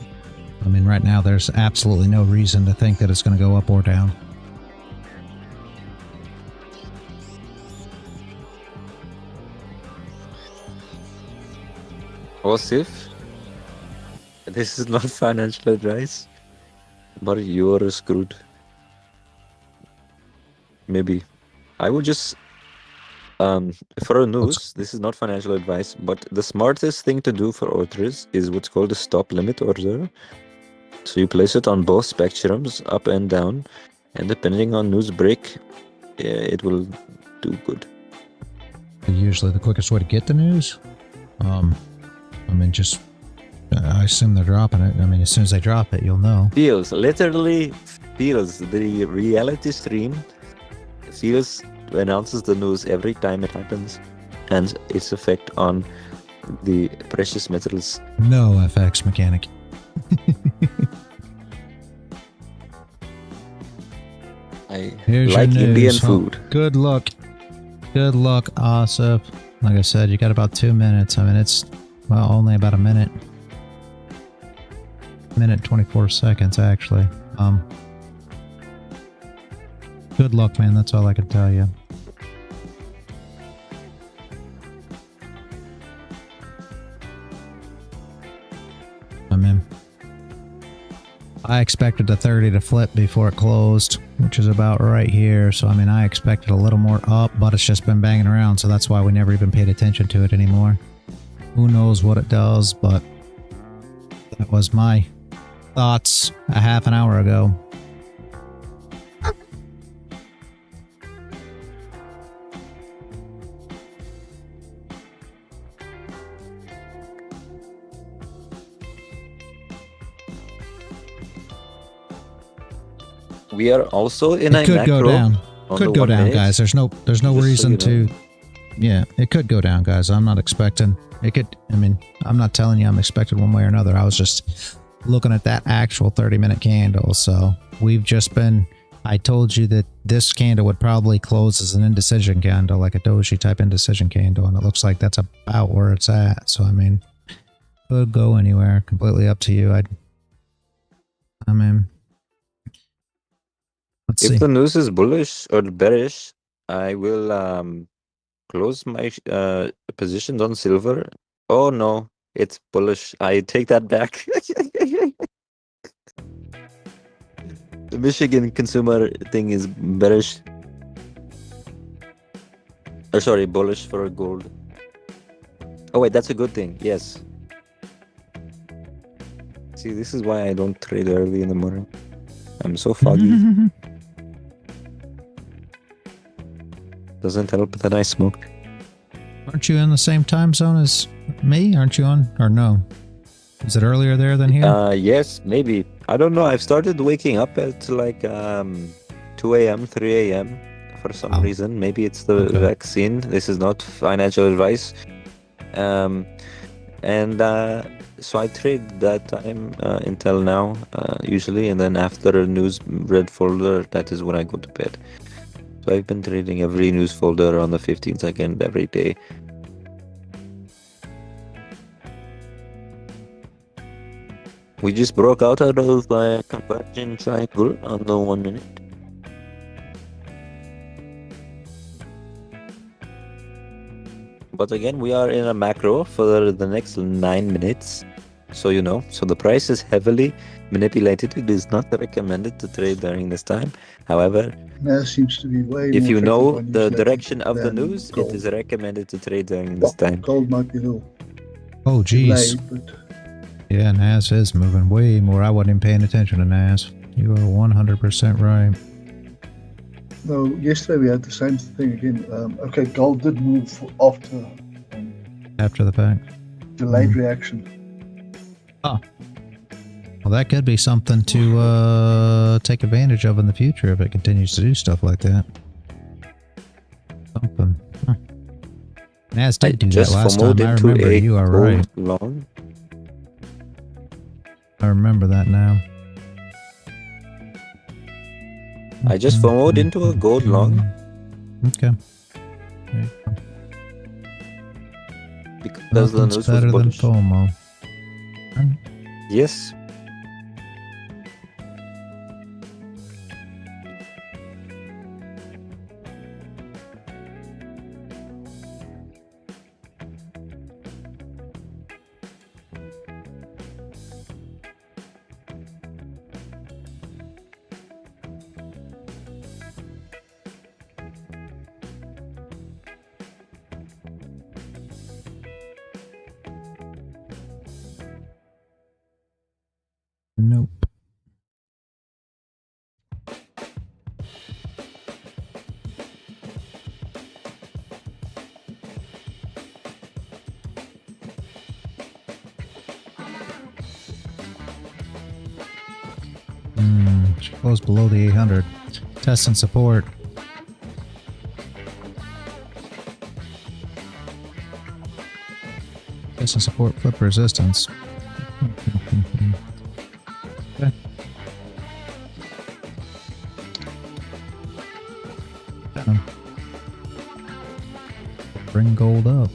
I mean, right now there's absolutely no reason to think that it's going to go up or down. Asif, this is not financial advice, but you're screwed. Maybe. I would just, for a news, this is not financial advice, but the smartest thing to do for orders is what's called a stop limit order. So you place it on both spectrums, up and down, and depending on news break, it will do good. Usually the quickest way to get the news. I mean, just I assume they're dropping it. I mean, as soon as they drop it, you'll know. Literally feels the reality stream announces the news every time it happens, and its effect on the precious metals. No FX mechanic. Here's like your Indian news. food. Good luck. Good luck, Asif. Like I said, you got about 2 minutes. I mean, it's, well, only about a minute. Minute 24 seconds, actually. Good luck, man. That's all I can tell you. I'm in. I expected the 30 to flip before it closed, which is about right here. So, I mean, I expected a little more up, but it's just been banging around. So that's why we never even paid attention to it anymore. Who knows what it does, but that was my thoughts a half an hour ago. We are also in It a could macro. go down. on Could the go 1 down, minute. guys. There's no Just so reason you know. to. Yeah, it could go down, guys. I'm not expecting it could. I mean, I'm not telling you I'm expecting one way or another. I was just looking at that actual 30-minute candle. So we've just been. I told you that this candle would probably close as an indecision candle, like a doji type indecision candle, and it looks like that's about where it's at. So I mean, could go anywhere. Completely up to you. I mean. Let's see. If the news is bullish or bearish, I will close my positions on silver. Oh no, it's bullish. I take that back. The Michigan consumer thing is bearish. Or sorry, bullish for gold. Oh wait, that's a good thing. Yes. See, this is why I don't trade early in the morning. I'm so foggy. Doesn't help that I smoke. Aren't you in the same time zone as me? Aren't you on? Or no? Is it earlier there than here? Yes, maybe. I don't know. I've started waking up at like 2 a.m., 3 a.m. for some reason. Maybe it's the vaccine. This is not financial advice. So I trade that time until now, usually, and then after a news red folder, that is when I go to bed. So I've been trading every news folder on the 15-second every day. We just broke out of the convergence cycle on the 1 minute. But again, we are in a macro for the next 9 minutes. So you know, so the price is heavily manipulated. It is not recommended to trade during this time. However, There seems to be way if more you know effective the on newsletter direction of the than news, gold. it is recommended to trade during this time. Gold might be a little Oh, geez. delayed, but Yeah, NAS is moving way more. I wasn't even paying attention to NAS. You are 100% right. no, yesterday we had the same thing again. Okay, gold did move after After the fact. delayed reaction. Well, that could be something to take advantage of in the future if it continues to do stuff like that. Something. Huh. NAS did do that Just last time. FOMO'd I into remember. a You are gold right. long. I remember that now. I just FOMO'd into a gold long. Okay. Because the Nothing's news better was than bullish. FOMO. Yes. Nope. Should close below the 800. Test and support. Test and support, flip resistance. Okay. Bring gold up.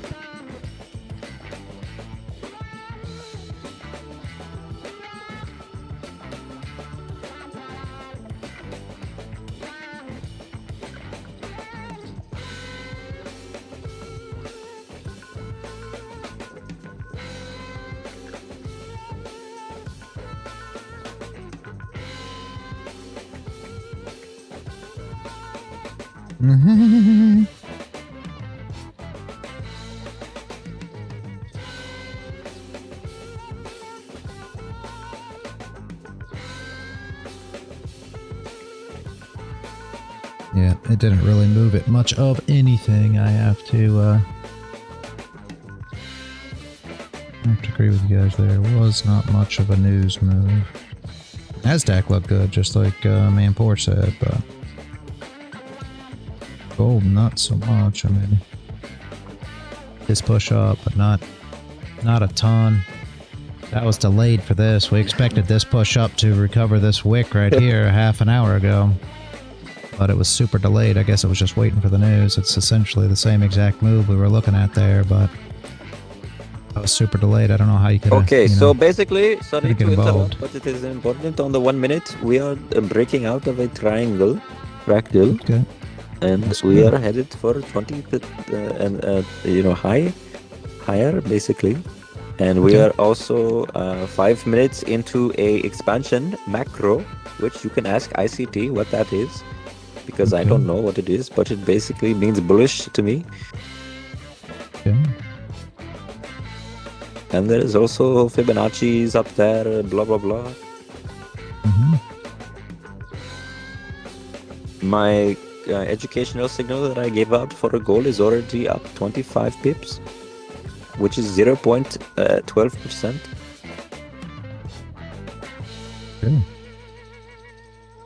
Yeah, it didn't really move it much of anything. I have to agree with you guys there. It was not much of a news move. Nasdaq looked good, just like Manpoor said, but gold not so much. I mean, this push up, but not a ton. That was delayed for this. We expected this push up to recover this wick right here a half an hour ago, but it was super delayed. I guess it was just waiting for the news. It's essentially the same exact move we were looking at there, but that was super delayed. I don't know how you could. Okay, so basically, sorry to involved. interrupt, but it is important. On the 1 minute, we are breaking out of a triangle, fractal, Okay. and we are headed for 20, higher basically. And we are also 5 minutes into a expansion macro, which you can ask ICT what that is, because I don't know what it is, but it basically means bullish to me. Okay. And there is also Fibonacci's up there, blah blah blah. My educational signal that I gave out for a goal is already up 25 pips, which is 0.12%. Good.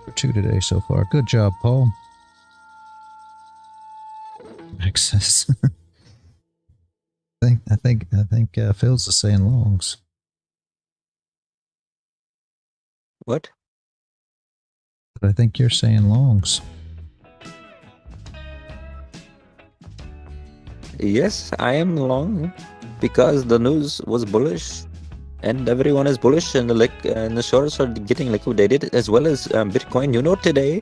For 2 today so far. Good job, Paul. Access. I think Phil's is saying longs. What? But I think you're saying longs. Yes, I am long because the news was bullish, and everyone is bullish, and the shorts are getting liquidated, as well as Bitcoin. You know, today,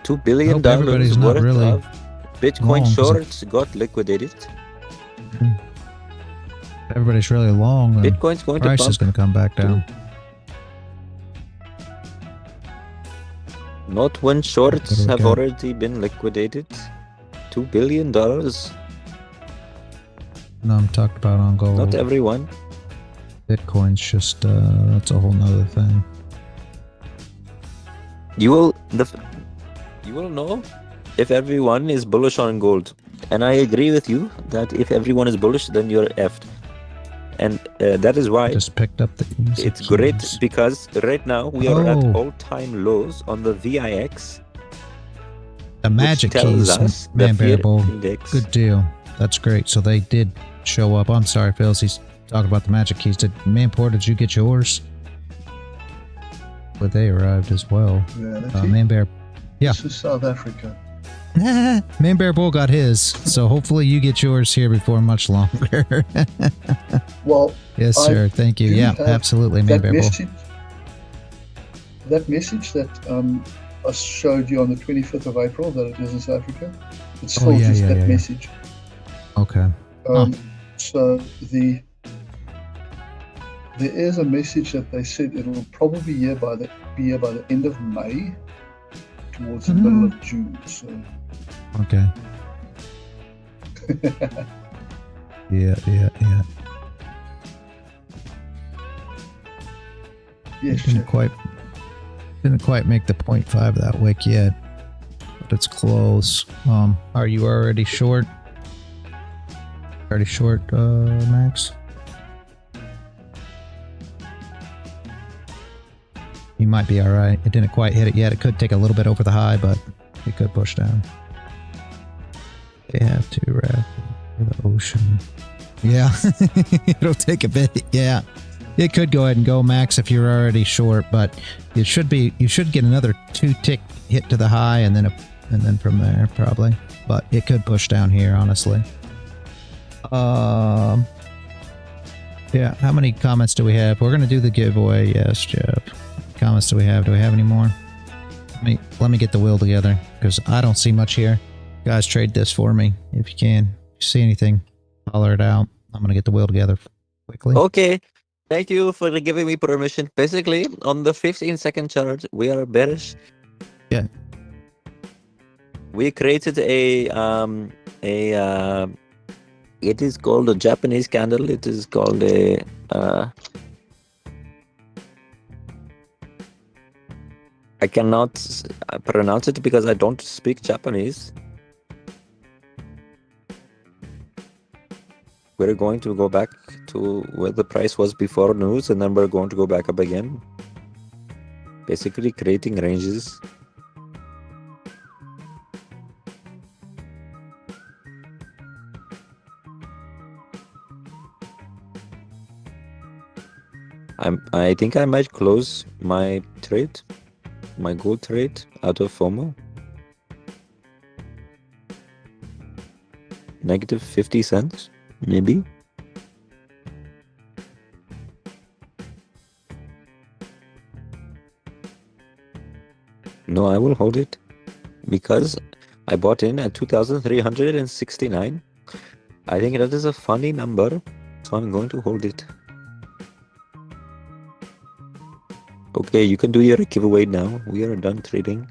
$2 billion everybody's not worth really of Bitcoin long, shorts got liquidated. Everybody's really long. Then Bitcoin's going to price pump. is going to come back down. Not when shorts What do we have got? already been liquidated. $2 billion. No, I'm talking about on gold. Not everyone. Bitcoin's just that's a whole nother thing. You will know if everyone is bullish on gold, and I agree with you that if everyone is bullish, then you're effed. And that is why Just picked up the easy it's great, keys. because right now we are at Oh. all-time lows on the VIX. The magic which tells keys, us man, the fear Bearable. index. Good deal. That's great. So they did show up. I'm sorry, Phil. He's talking about the magic keys. Manpoor, did you get yours? But they arrived as well. Yeah, that's it. Man Bear. Yeah. This is South Africa. Man Bear Bull got his, so hopefully you get yours here before much longer. Well, yes, sir. Thank you. do Yeah, have absolutely, Man that Bear Bull. message, that message that I showed you on the 25th of April that it is in South Africa. It's still that message. Okay. So there is a message that they said it will probably be here by the end of May, towards the middle of June. So. Okay. Yeah. Yes, didn't quite make the 0.5 of that wick yet, but it's close. Are you already short? Max? You might be all right. It didn't quite hit it yet. It could take a little bit over the high, but it could push down. They have to wrap the ocean. Yeah, it'll take a bit. Yeah, it could go ahead and go, Max, if you're already short, but you should get another 2-tick hit to the high, and then from there probably. But it could push down here, honestly. Yeah. How many comments do we have? We're gonna do the giveaway. Yes, Jeff. Comments do we have? Do we have any more? Let me get the wheel together because I don't see much here. Guys, trade this for me if you can. If you see anything, holler it out. I'm gonna get the wheel together quickly. Okay. Thank you for giving me permission. Basically, on the 15-second chart, we are bearish. Yeah. We created it is called a Japanese candle. It is called a I cannot pronounce it because I don't speak Japanese. We're going to go back to where the price was before news, and then we're going to go back up again. Basically creating ranges. I think I might close my trade, my gold trade, out of FOMO. Negative 50 cents, maybe. No, I will hold it because I bought in at 2,369. I think that is a funny number, so I'm going to hold it. Okay, you can do your giveaway now. We are done trading.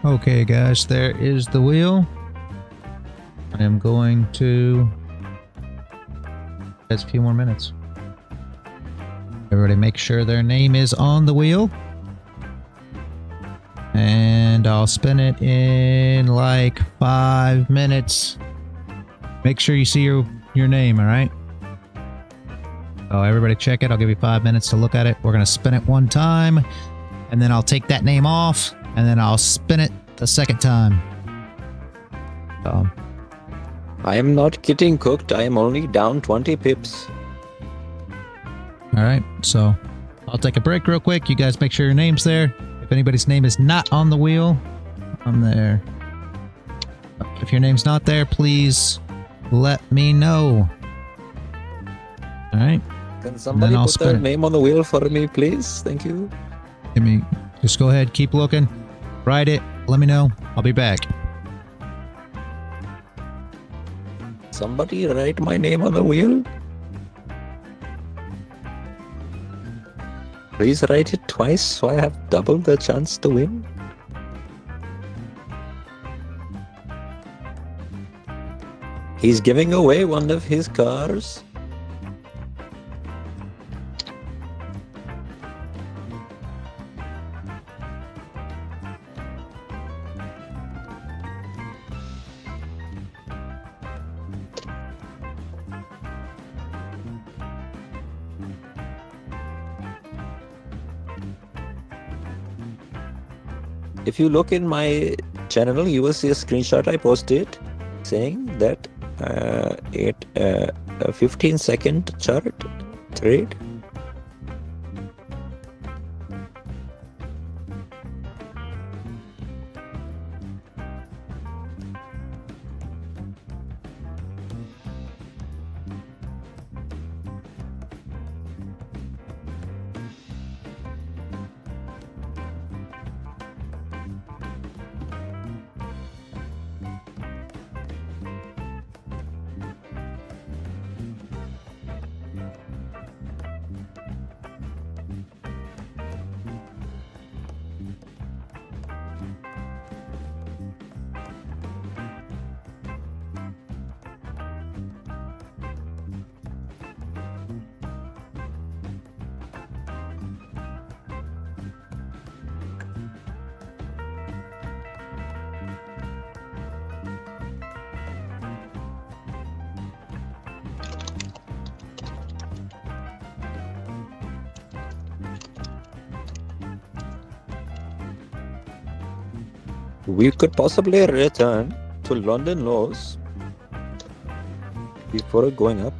Okay, guys, there is the wheel. I am going to... That's a few more minutes. Everybody make sure their name is on the wheel. And I'll spin it in like 5 minutes. Make sure you see your name, alright? So everybody check it. I'll give you 5 minutes to look at it. We're going to spin it one time. And then I'll take that name off. And then I'll spin it the second time. So... I am not getting cooked. I am only down 20 pips. Alright, so I'll take a break real quick. You guys make sure your name's there. If anybody's name is not on the wheel, I'm there. If your name's not there, please let me know. Alright. Can somebody put their name on the wheel for me, please? Thank you. Just go ahead, keep looking. Write it, let me know. I'll be back. Somebody write my name on the wheel. Please write it twice so I have double the chance to win. He's giving away one of his cars. If you look in my channel, you will see a screenshot I posted saying that a 15-second chart trade. We could possibly return to London lows before going up.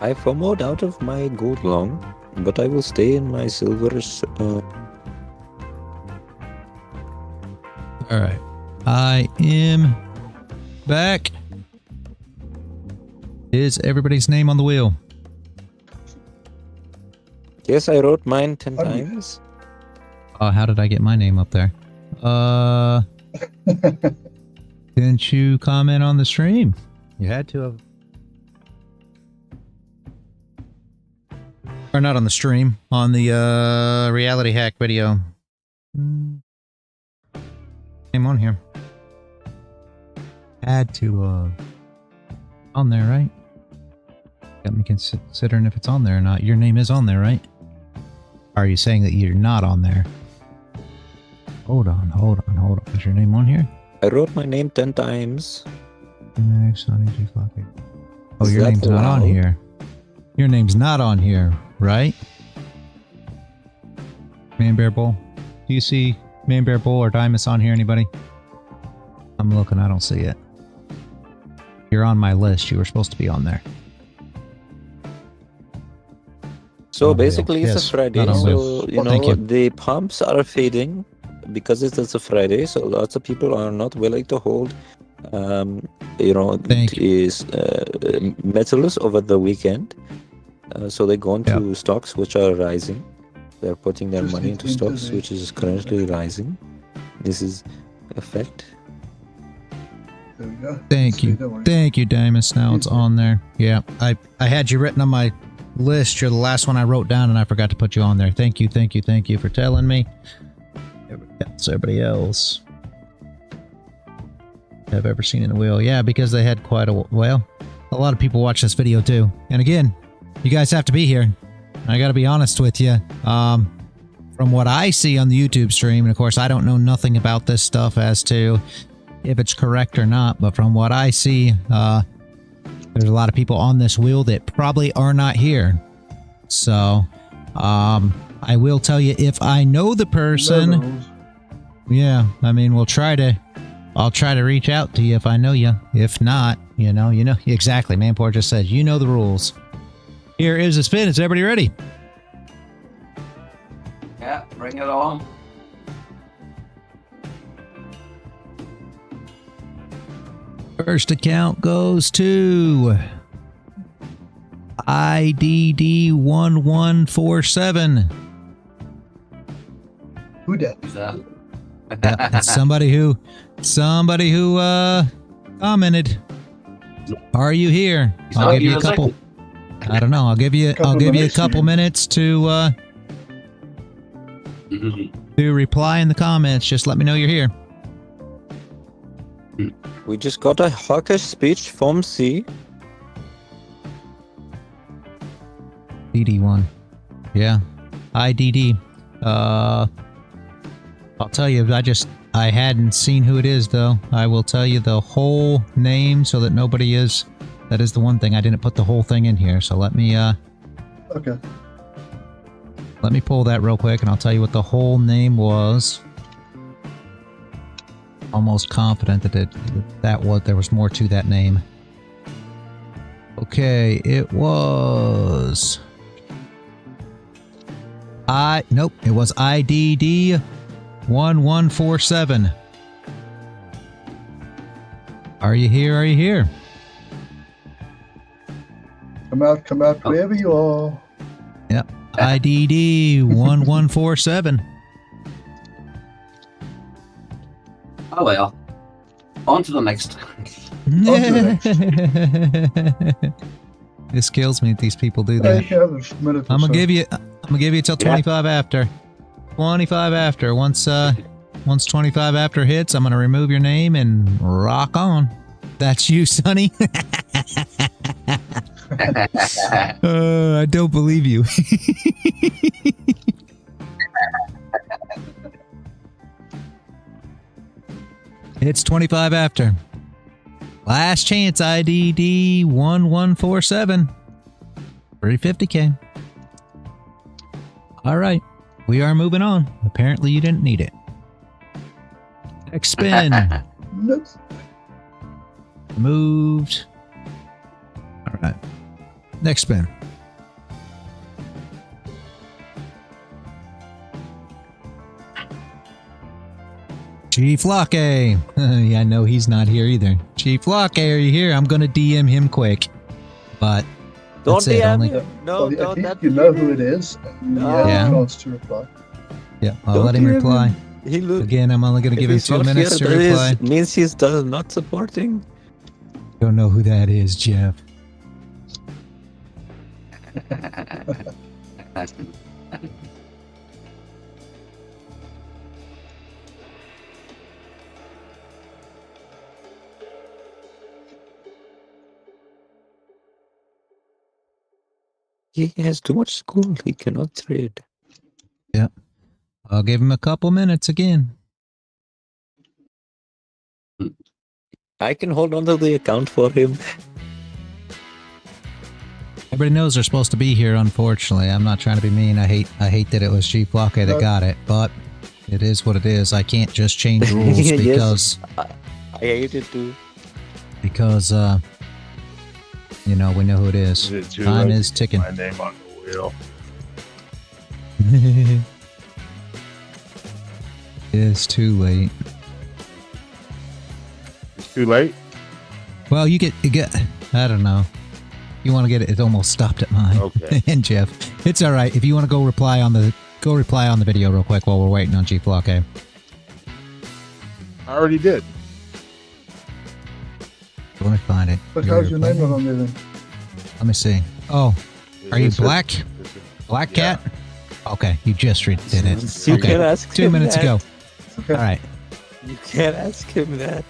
I FOMO'd out of my gold long, but I will stay in my silvers. Alright. I am back. Is everybody's name on the wheel? Yes, I wrote mine 10 times. Oh, how did I get my name up there? Didn't you comment on the stream? You had to have. Or not on the stream, on the reality hack video. Name on here. Had to on there, right? Got me considering if it's on there or not. Your name is on there, right? Are you saying that you're not on there? Hold on. Is your name on here? I wrote my name 10 times. Oh, your name's not on here. Your name's not on here, right? Man Bear Bull. Do you see Man Bear Bull or Dimus on here, anybody? I'm looking, I don't see it. You're on my list. You were supposed to be on there. So basically it's a Friday, so you know you. the pumps are fading because it's a Friday, so lots of people are not willing to hold metals over the weekend. So they go into stocks which are rising. They're putting their money into stocks which is currently rising. This is a fact. There we go. Thank you, Dimus. Now it's on there. Yeah, I had you written on my list. You're the last one I wrote down, and I forgot to put you on there. Thank you for telling me. Everybody else have ever seen in the wheel? Yeah, because they had quite a lot of people watch this video too. And again, you guys have to be here. I got to be honest with you. From what I see on the YouTube stream, and of course I don't know nothing about this stuff as to if it's correct or not, but from what I see, there's a lot of people on this wheel that probably are not here. So, I will tell you if I know the person. Yeah, I mean, I'll try to reach out to you if I know you. If not, you know, exactly. Manpour just said, you know the rules. Here is a spin. Is everybody ready? Yeah, bring it on. First account goes to IDD1147. Who dat? Who's that? Yeah, that's somebody who commented. Are you here? I'll give you a couple. I don't know. I'll give you a couple minutes to reply in the comments. Just let me know you're here. We just got a hawkish speech from C. DD1. Yeah. IDD. I'll tell you, I hadn't seen who it is, though. I will tell you the whole name so that nobody is... That is the one thing. I didn't put the whole thing in here, so let me, Okay. Let me pull that real quick, and I'll tell you what the whole name was. Almost confident that there was more to that name. Okay, it was... Nope, it was IDD 1147. Are you here? Are you here? Come out, wherever you are. Yep, IDD 1147. Oh well. On to the next. This kills me. These people do that. I'm gonna give you till 25 after. 25 after. Once 25 after hits, I'm gonna remove your name and rock on. That's you, Sonny. I don't believe you. It's 25 after. Last chance, IDD 1147. 350K. All right. We are moving on. Apparently you didn't need it. Next spin. Nope. Moved. All right. Next spin. Chief Locke. Yeah, I know he's not here either. Chief Locke, are you here? I'm gonna DM him quick. But Don't that's it. DM Only... him. No, Well, no, at least that you know who it is. And you have Yeah. a chance to reply. Yeah, I'll Don't let him DM reply. him. He look. Again, I'm only gonna give him 2 minutes to reply. Means he's not supporting. Don't know who that is, Jeff. He has too much school. He cannot trade. Yep. I'll give him a couple minutes again. I can hold on to the account for him. Everybody knows they're supposed to be here, unfortunately. I'm not trying to be mean. I hate that it was Chief Locke that got it, but it is what it is. I can't just change rules Yes. because I hate it too. because you know, we know who it is. Time is ticking. My name on the wheel. It's too late. It's too late. Well, you get I don't know. You want to get it? It almost stopped at mine. Okay. And Jeff, it's all right. If you want to go reply on the video real quick while we're waiting on Chief Locke. I already did. Let me find it. But how's your name not on there then? Let me see. Oh, are you Is it- Black? is it- Black Yeah. Cat? Okay, you just did it. You Okay, can ask 2 him minutes that. ago. Okay. All right. You can't ask him that.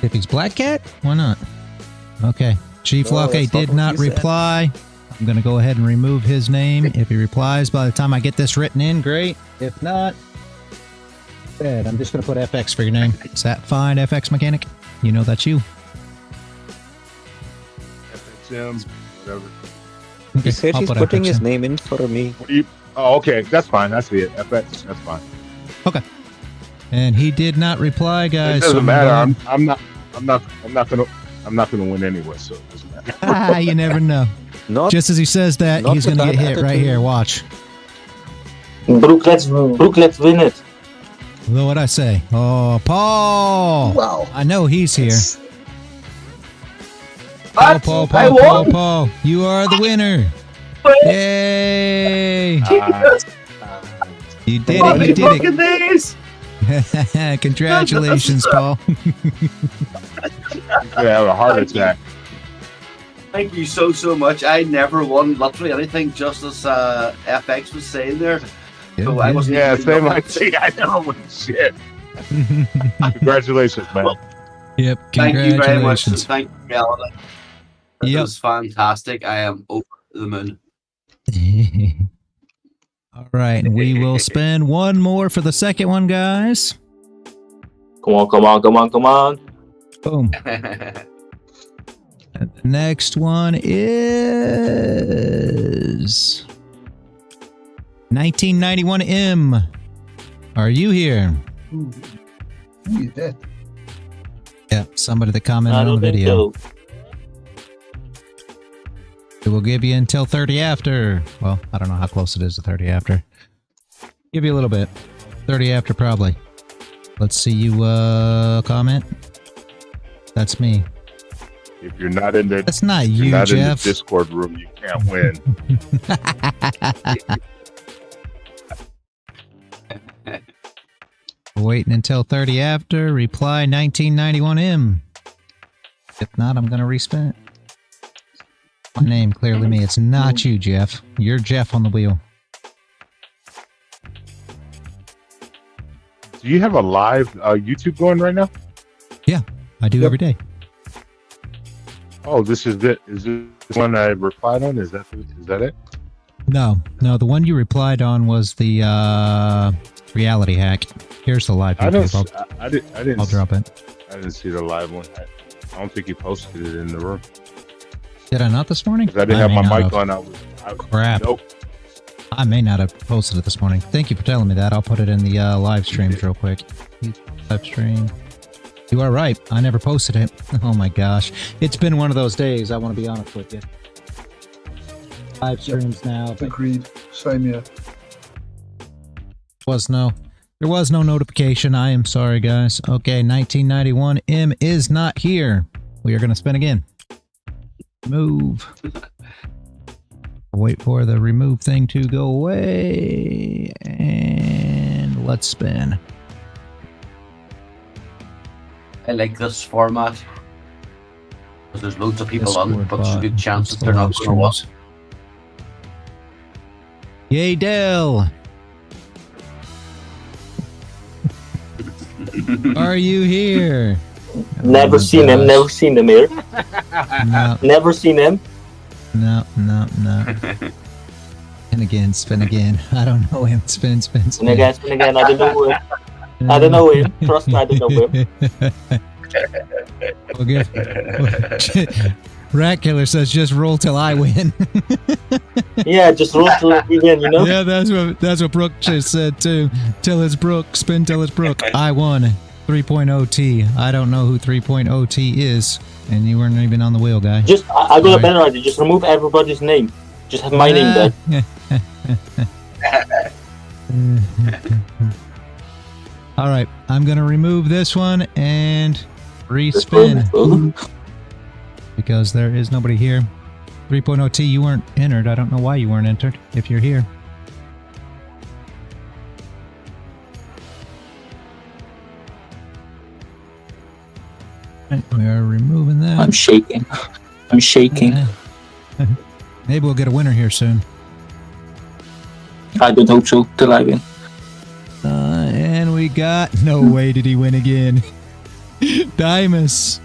If he's Black Cat, why not? Okay. Chief No, Locke that's not did what not you said. reply. I'm going to go ahead and remove his name. If he replies by the time I get this written in, great. If not, bad. I'm just going to put FX for your name. Is that fine, FX Mechanic? You know that's you. FXM, whatever. Okay, He said I'll he's put putting FX his in. name in for me. What do you? Oh, okay. That's fine. I see it. FX. That's fine. Okay. And he did not reply, guys. It so doesn't I'm matter. going- I'm not gonna win anyway, so it doesn't matter. Ah, you never know. Not Just as he says that, Not he's going to with get that hit right attitude. here. Watch. Brooke, let's win it. Look what I say. Oh, Paul! Wow. I know he's here. It's- What? I won? Paul. You are the winner. Yay! You did Look it. You at did this. it. Congratulations, Paul. You could have a heart attack. Thank you so much. I never won literally anything, just as FX was saying there. So I wasn't Yeah, even same looking. like see, I never win shit. Congratulations, man. Yep. Thank you very much. Congratulations. Thank you, Melanie. That Yep. was fantastic. I am over the moon. All right. We will spend one more for the second one, guys. Come on. Boom. And the next one is 1991M. Are you here? Ooh. Who is that? Yep, somebody that commented I on don't the think video. so. It will give you until 30 after. Well, I don't know how close it is to 30 after. Give you a little bit. 30 after, probably. Let's see you comment. That's me. If you're not in the, That's not if you're you, not in the Jeff. Discord room, you can't win. Waiting until 30 after. Reply 1991M. If not, I'm going to respin it. My name, clearly me. It's not you, Jeff. You're Jeff on the wheel. Do you have a live YouTube going right now? I do Yep. every day. Oh, this is it. Is this the one I replied on? Is that it? No, the one you replied on was the reality hack. Here's the live I don't. YouTube. I didn't. I'll drop it. I didn't see the live one. I don't think he posted it in the room. Did I not this morning? 'Cause I didn't have may my not mic have. on. Crap. Nope. I may not have posted it this morning. Thank you for telling me that. I'll put it in the live streams real quick. Live stream. You are right. I never posted it. Oh my gosh. It's been one of those days. I want to be honest with you. 5 streams now. But Agreed. Same here. there was no notification. I am sorry, guys. Okay, 1991 M is not here. We are going to spin again. Move. Wait for the remove thing to go away. And let's spin. I like this format. Because there's loads of people on, Discord but there's a bot, good chance post that they're not live going to watch. streams. Yay, Dell! Are you here? Never seen him. Never seen him here. No, Never seen him. no. And again, spin again. I don't know him. Spin. Spin again. Spin again. I don't know him. I don't know him. Trust me, I don't know him. Okay. Rat Killer says just roll till I win. Yeah, just roll till we win, you know? Yeah, that's what Brooke just said too. Till it's Brooke, spin till it's Brooke. I won 3.0 T. I don't know who 3.0 T is, and you weren't even on the wheel, guy. Just, I got a better idea. Just remove everybody's name. Just have my name there. All right, I'm gonna remove this one and respin because there is nobody here. 3.0 T, you weren't entered. I don't know why you weren't entered if you're here. Right, we are removing that. I'm shaking. I'm shaking. Maybe we'll get a winner here soon. I don't hope so till I win. And we got... No way did he win again. Dimus,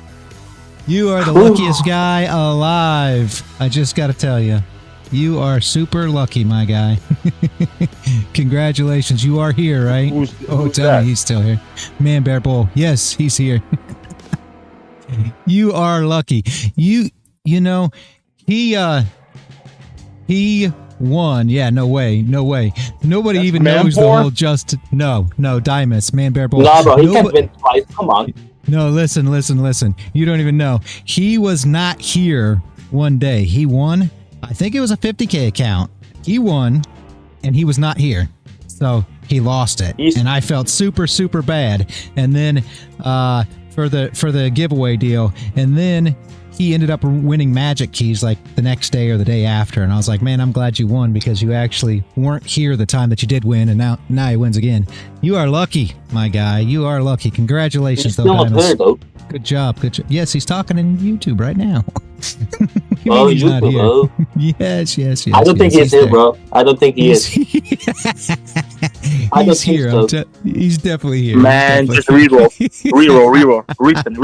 you are the luckiest guy alive. I just got to tell you. You are super lucky, my guy. Congratulations. You are here, right? Who's Tell that? me he's still here. Man Bear Bull. Yes, he's here. You are lucky. You know, he won. Yeah, no way. Nobody That's even knows the Manpour? whole just. No, Dimus, Man Bear Bull. Nah, bro, he Nobody- can't win twice. Come on. No, listen. You don't even know. He was not here one day. He won. I think it was a 50K account. He won, and he was not here. So he lost it. And I felt super, super bad. And then for the giveaway deal, and then he ended up winning magic keys like the next day or the day after. And I was like, man, I'm glad you won because you actually weren't here the time that you did win, and now he wins again. You are lucky, my guy. You are lucky. Congratulations, He's still not Dimus. here, though. Good job. Yes, he's talking in YouTube right now. You Oh, mean he's not YouTube, here? oh. Yes. I don't think he's here, there. bro. I don't think he is. I don't He's think here. so. He's definitely here. Man, He's just definitely- reroll. Respin.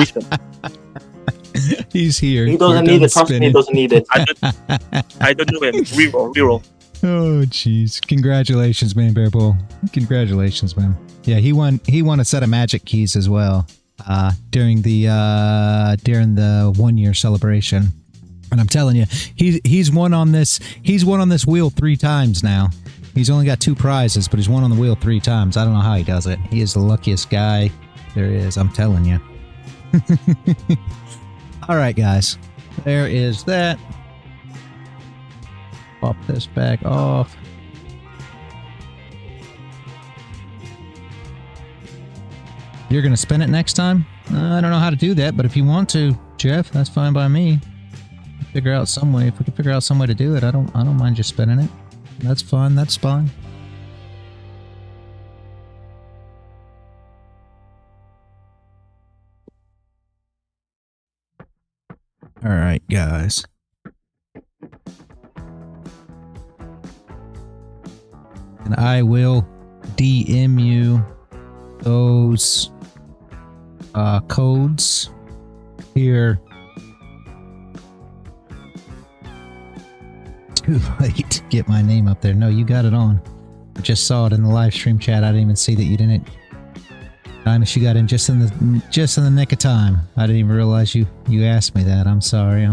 He's here. He doesn't We're need done it. Trust me, he spinning. doesn't need it. I don't know him. Reroll. Oh, jeez. Congratulations, man, Bear Bull. Congratulations, man. Yeah, he won a set of magic keys as well during the 1 year celebration. And I'm telling you, he's won on this wheel 3 times now. He's only got 2 prizes, but he's won on the wheel 3 times. I don't know how he does it. He is the luckiest guy there is, I'm telling you. All right, guys. There is that. Pop this back off. You're going to spin it next time? I don't know how to do that, but if you want to, Jeff, that's fine by me. Figure out some way. If we can figure out some way to do it, I don't mind just spinning it. That's fine. That's fine. All right, guys. And I will DM you those codes here. Too late to get my name up there. No, you got it on. I just saw it in the live stream chat. I didn't even see that you didn't. Dimus, you got in just in the nick of time. I didn't even realize you asked me that. I'm sorry.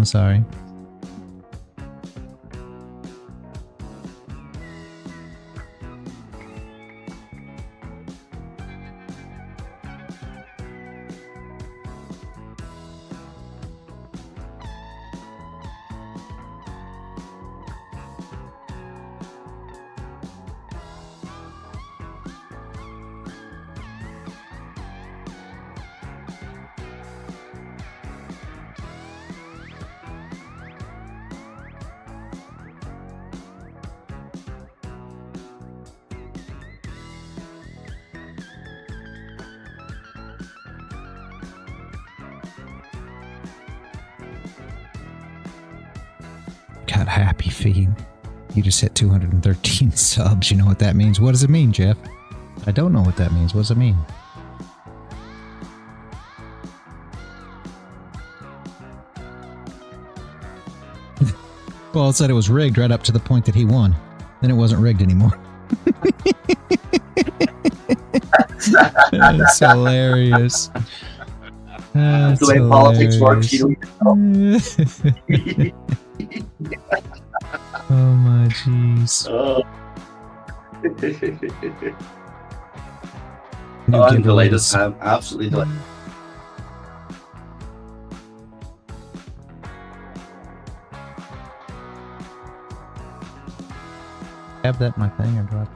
that happy feed. You just hit 213 subs. You know what that means? What does it mean, Jeff? I don't know what that means. What does it mean? Paul said it was rigged right up to the point that he won. Then it wasn't rigged anymore. That's hilarious. That's the way hilarious. politics works, you know. Oh my jeez. I'm delighted. I'm absolutely delighted. Have that in my thing or drop?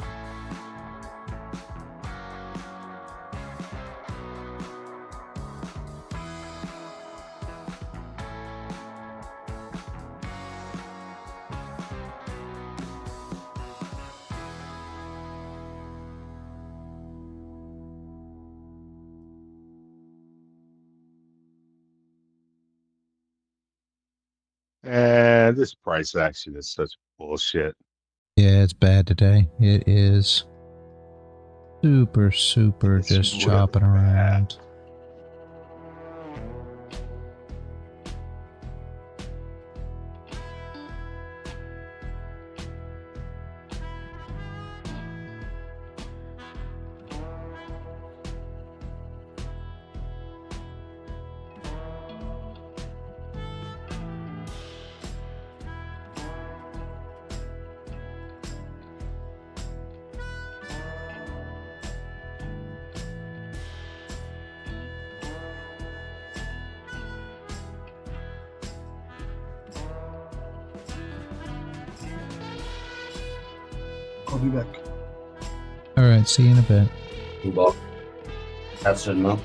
And this price action is such bullshit. Yeah, it's bad today. It is super It's just really chopping around. I'll be back. All right, see you in a bit. Well, that's enough.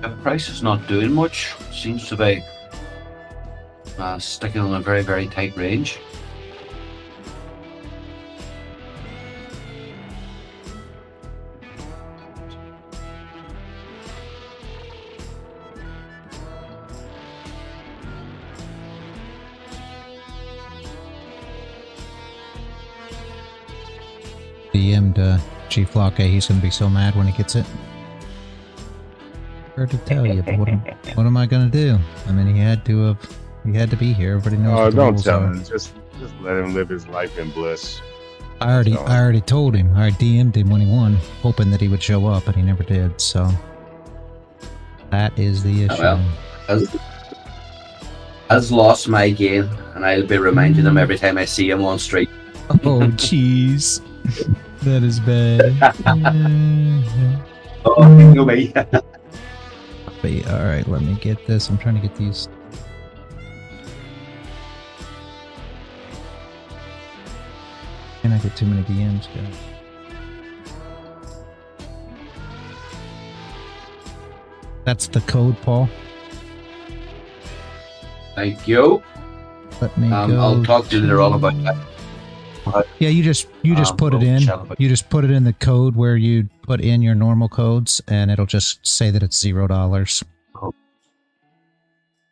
The price is not doing much. Seems to be sticking on a very, very tight range. DM'd Chief Locke. He's going to be so mad when he gets it. Hard to tell you, but what am I going to do? I mean, he had to be here. Everybody knows. Oh, what the don't rules tell are. him. Just let him live his life in bliss. I already told him. I DM'd him when he won, hoping that he would show up, and he never did. So that is the issue. Oh, well, has lost my gain, and I'll be reminding him every time I see him on street. Oh, jeez. That is bad. Oh, you know me. All right, let me get this. I'm trying to get these. Can I get too many DMs, guys? That's the code, Paul. Thank you. Let me go. I'll talk to you later on about that. Yeah, you just put it in. You just put it in the code where you put in your normal codes, and it'll just say that it's $0.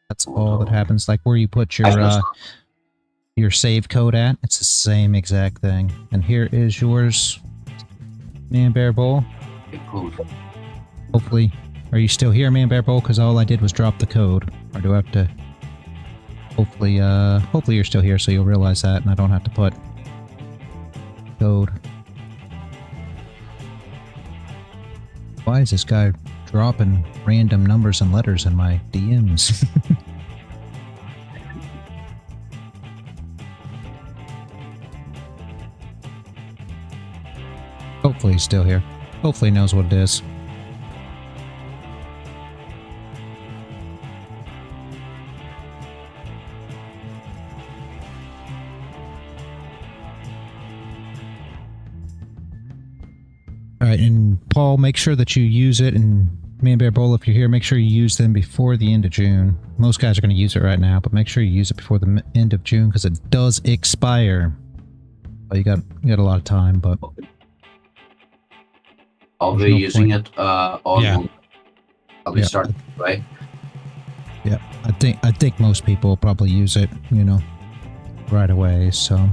That's all that happens. Like where you put your save code at, it's the same exact thing. And here is yours, Man Bear Bowl. Hopefully, are you still here, Man Bear Bowl? Because all I did was drop the code. Or do I have to? Hopefully you're still here, so you'll realize that, and I don't have to put code. Why is this guy dropping random numbers and letters in my DMs? Hopefully he's still here. Hopefully he knows what it is. Alright, and Paul, make sure that you use it, and Man Bear Bowl, if you're here, make sure you use them before the end of June. Most guys are going to use it right now, but make sure you use it before the end of June, because it does expire. Well, you got a lot of time, but I'll There's be no using point. it on. Yeah. I'll be Yeah. starting right. Yeah, I think most people will probably use it, you know, right away. So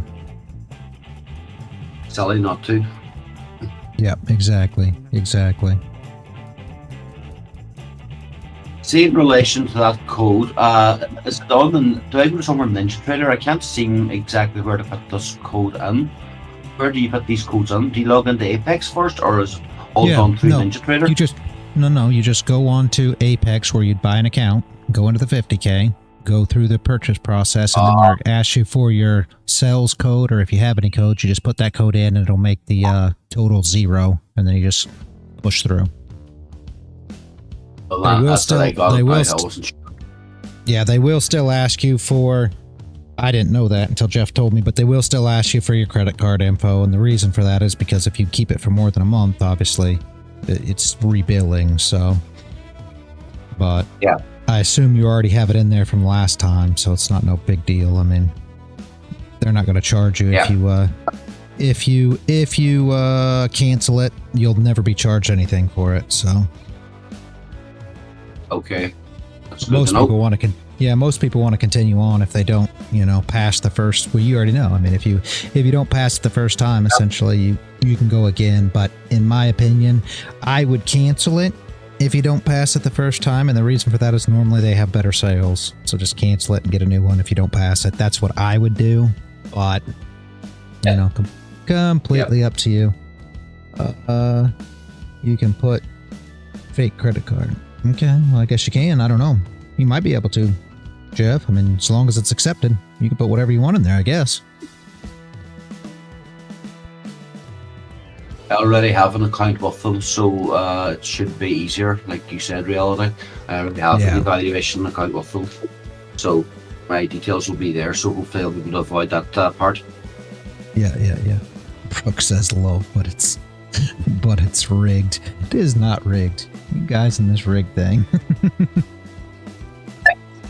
Silly not to. yeah, exactly. See, in relation to that code, is it on? Do I go to somewhere in NinjaTrader? I can't see exactly where to put this code in. Where do you put these codes in? Do you log into Apex first, or is it all done through NinjaTrader? You just go on to Apex where you'd buy an account, go into the 50K, go through the purchase process, and then where it asks you for your sales code, or if you have any codes, you just put that code in and it'll make the total 0, and then you just push through. Well, They will that's still- what I got. they will I st- wasn't sure. Yeah, they will still ask you for, I didn't know that until Jeff told me, but they will still ask you for your credit card info, and the reason for that is because if you keep it for more than a month, obviously, it's rebilling, so. But yeah, I assume you already have it in there from last time, so it's not no big deal. I mean, they're not going to charge you if you cancel it. You'll never be charged anything for it, so. Okay. That's good Most to know. people want to most people want to continue on if they don't, pass the first. Well, you already know. I mean, if you don't pass it the first time, essentially you can go again. But in my opinion, I would cancel it if you don't pass it the first time, and the reason for that is normally they have better sales. So just cancel it and get a new one if you don't pass it. That's what I would do. But completely up to you. You can put fake credit card. Okay, well, I guess you can. I don't know. You might be able to, Jeff. I mean, as long as it's accepted, you can put whatever you want in there, I guess. I already have an account with them, so it should be easier. Like you said, reality. I already have an evaluation account with them, so my details will be there. So hopefully I'll be able to avoid that part. Yeah. Brooke says low, but it's rigged. It is not rigged. You guys in this rigged thing.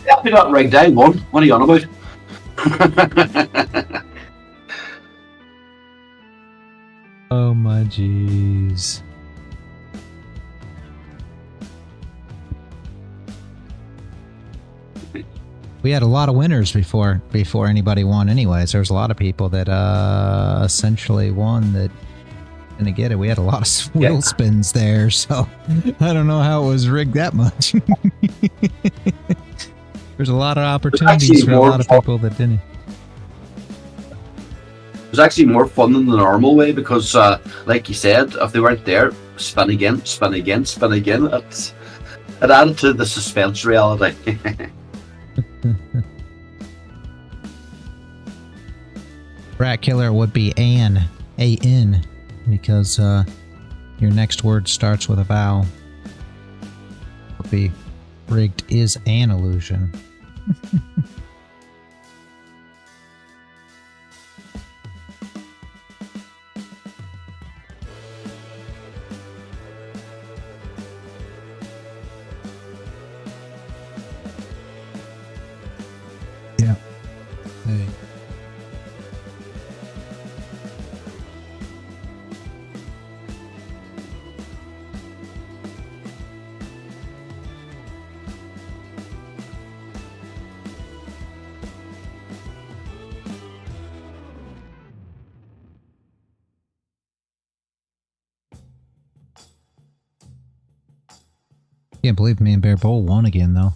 Definitely not rigged. I won. What are you on about? Oh my jeez. We had a lot of winners before anybody won anyways. There's a lot of people that essentially won that didn't get it. We had a lot of wheel spins there, so I don't know how it was rigged that much. There's a lot of opportunities for a lot of people that didn't. It was actually more fun than the normal way because, like you said, if they weren't there, spin again. It added to the suspense reality. Rat Killer would be A-N, because your next word starts with a vowel. Would be rigged is an illusion. Yeah. Hey. Can't believe me and Bear Bowl won again, though.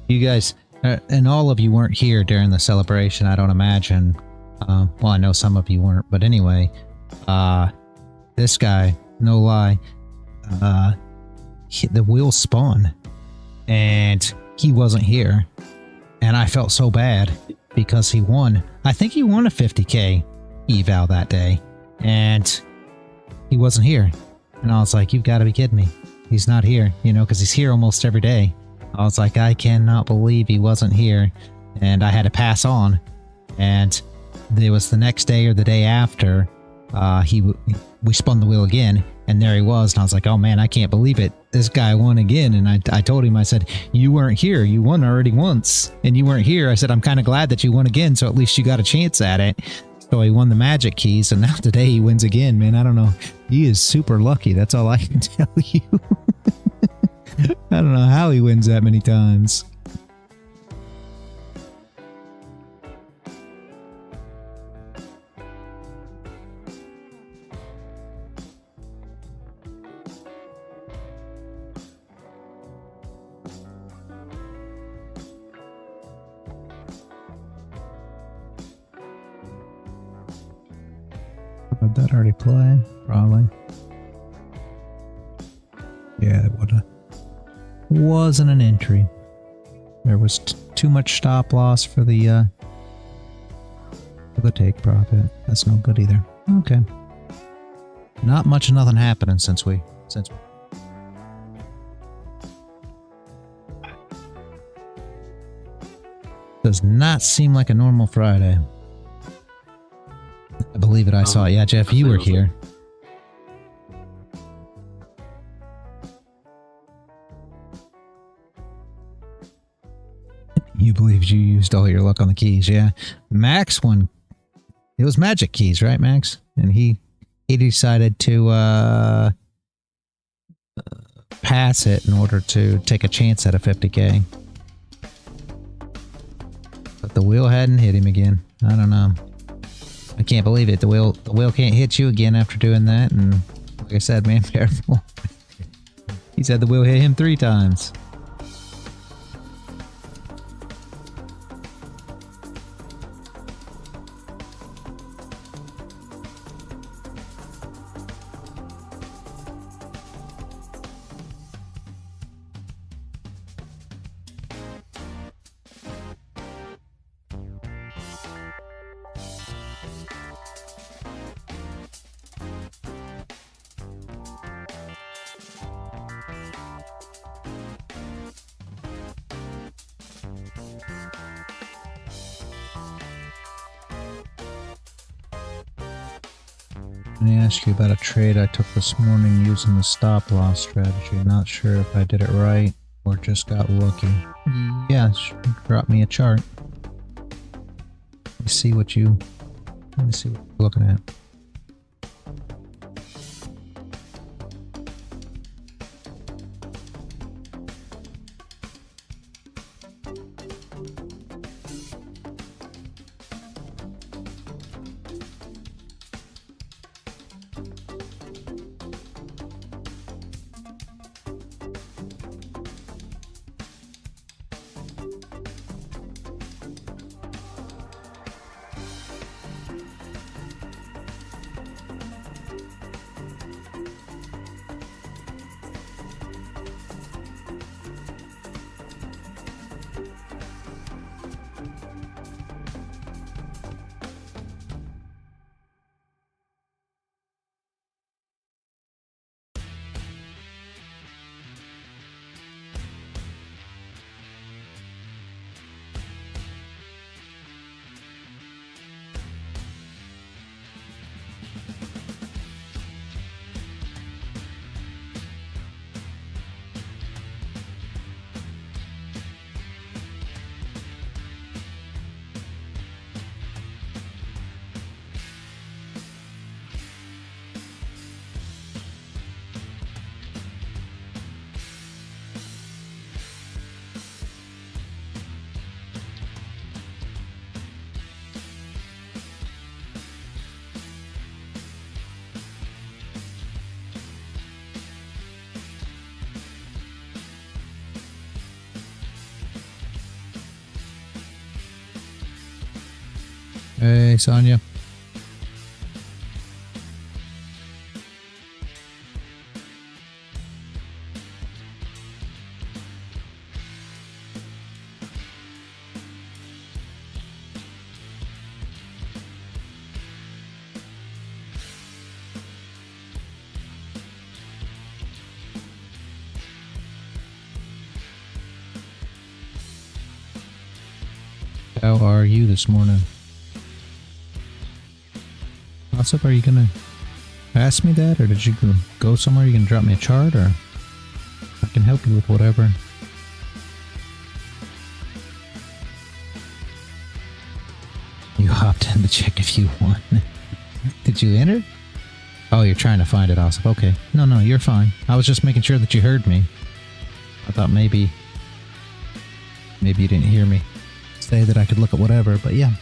You guys, and all of you weren't here during the celebration, I don't imagine. Well, I know some of you weren't, but anyway, this guy, no lie, the wheel spun, and he wasn't here, and I felt so bad because he won. I think he won a 50K eval that day, and he wasn't here. And I was like, you've got to be kidding me. He's not here, because he's here almost every day. I was like, I cannot believe he wasn't here. And I had to pass on. And it was the next day or the day after, we spun the wheel again, and there he was. And I was like, oh man, I can't believe it. This guy won again. And I told him, I said, you weren't here. You won already once, and you weren't here. I said, I'm kind of glad that you won again, so at least you got a chance at it. So he won the magic keys, and now today he wins again, man. I don't know. He is super lucky. That's all I can tell you. I don't know how he wins that many times. Did that already play? Probably. Yeah, it wasn't an entry. There was too much stop loss for the take profit. That's no good either. Okay. Not much of nothing happening since we. Does not seem like a normal Friday. I believe it. I saw it. Yeah, Jeff, you were here. You believed you used all your luck on the keys, yeah. Max won. It was magic keys, right, Max? And he decided to pass it in order to take a chance at a 50K. But the wheel hadn't hit him again. I don't know. I can't believe it. The wheel can't hit you again after doing that. And like I said, man, careful. He said the wheel hit him 3 times. Let me ask you about a trade I took this morning using the stop loss strategy. Not sure if I did it right or just got lucky. Yeah, drop me a chart. Let me see what you're looking at. Hey, Sonia. How are you this morning? What's up? Are you gonna ask me that, or did you go somewhere? You gonna drop me a chart, or I can help you with whatever. You hopped in time to check if you won. Did you enter? Oh, you're trying to find it, Osip. Okay. No, you're fine. I was just making sure that you heard me. I thought maybe you didn't hear me say that I could look at whatever, but yeah.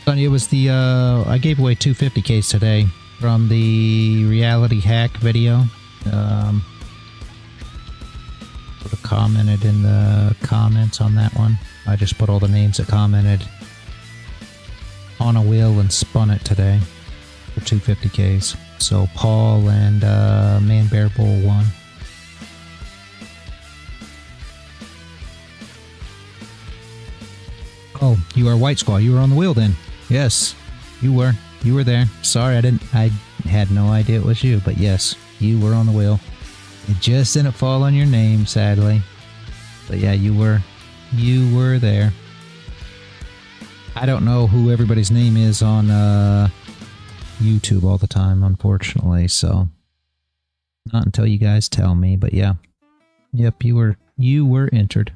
It was the, I gave away 250Ks today from the reality hack video. Sort of commented in the comments on that one. I just put all the names that commented on a wheel and spun it today for 250Ks. So Paul and Man Bear Bull won. Oh, you are White Squaw. You were on the wheel then. Yes, you were. You were there. Sorry, I had no idea it was you, but yes, you were on the wheel. It just didn't fall on your name, sadly. But yeah, you were there. I don't know who everybody's name is on YouTube all the time, unfortunately, so not until you guys tell me, but yeah. Yep, you were entered.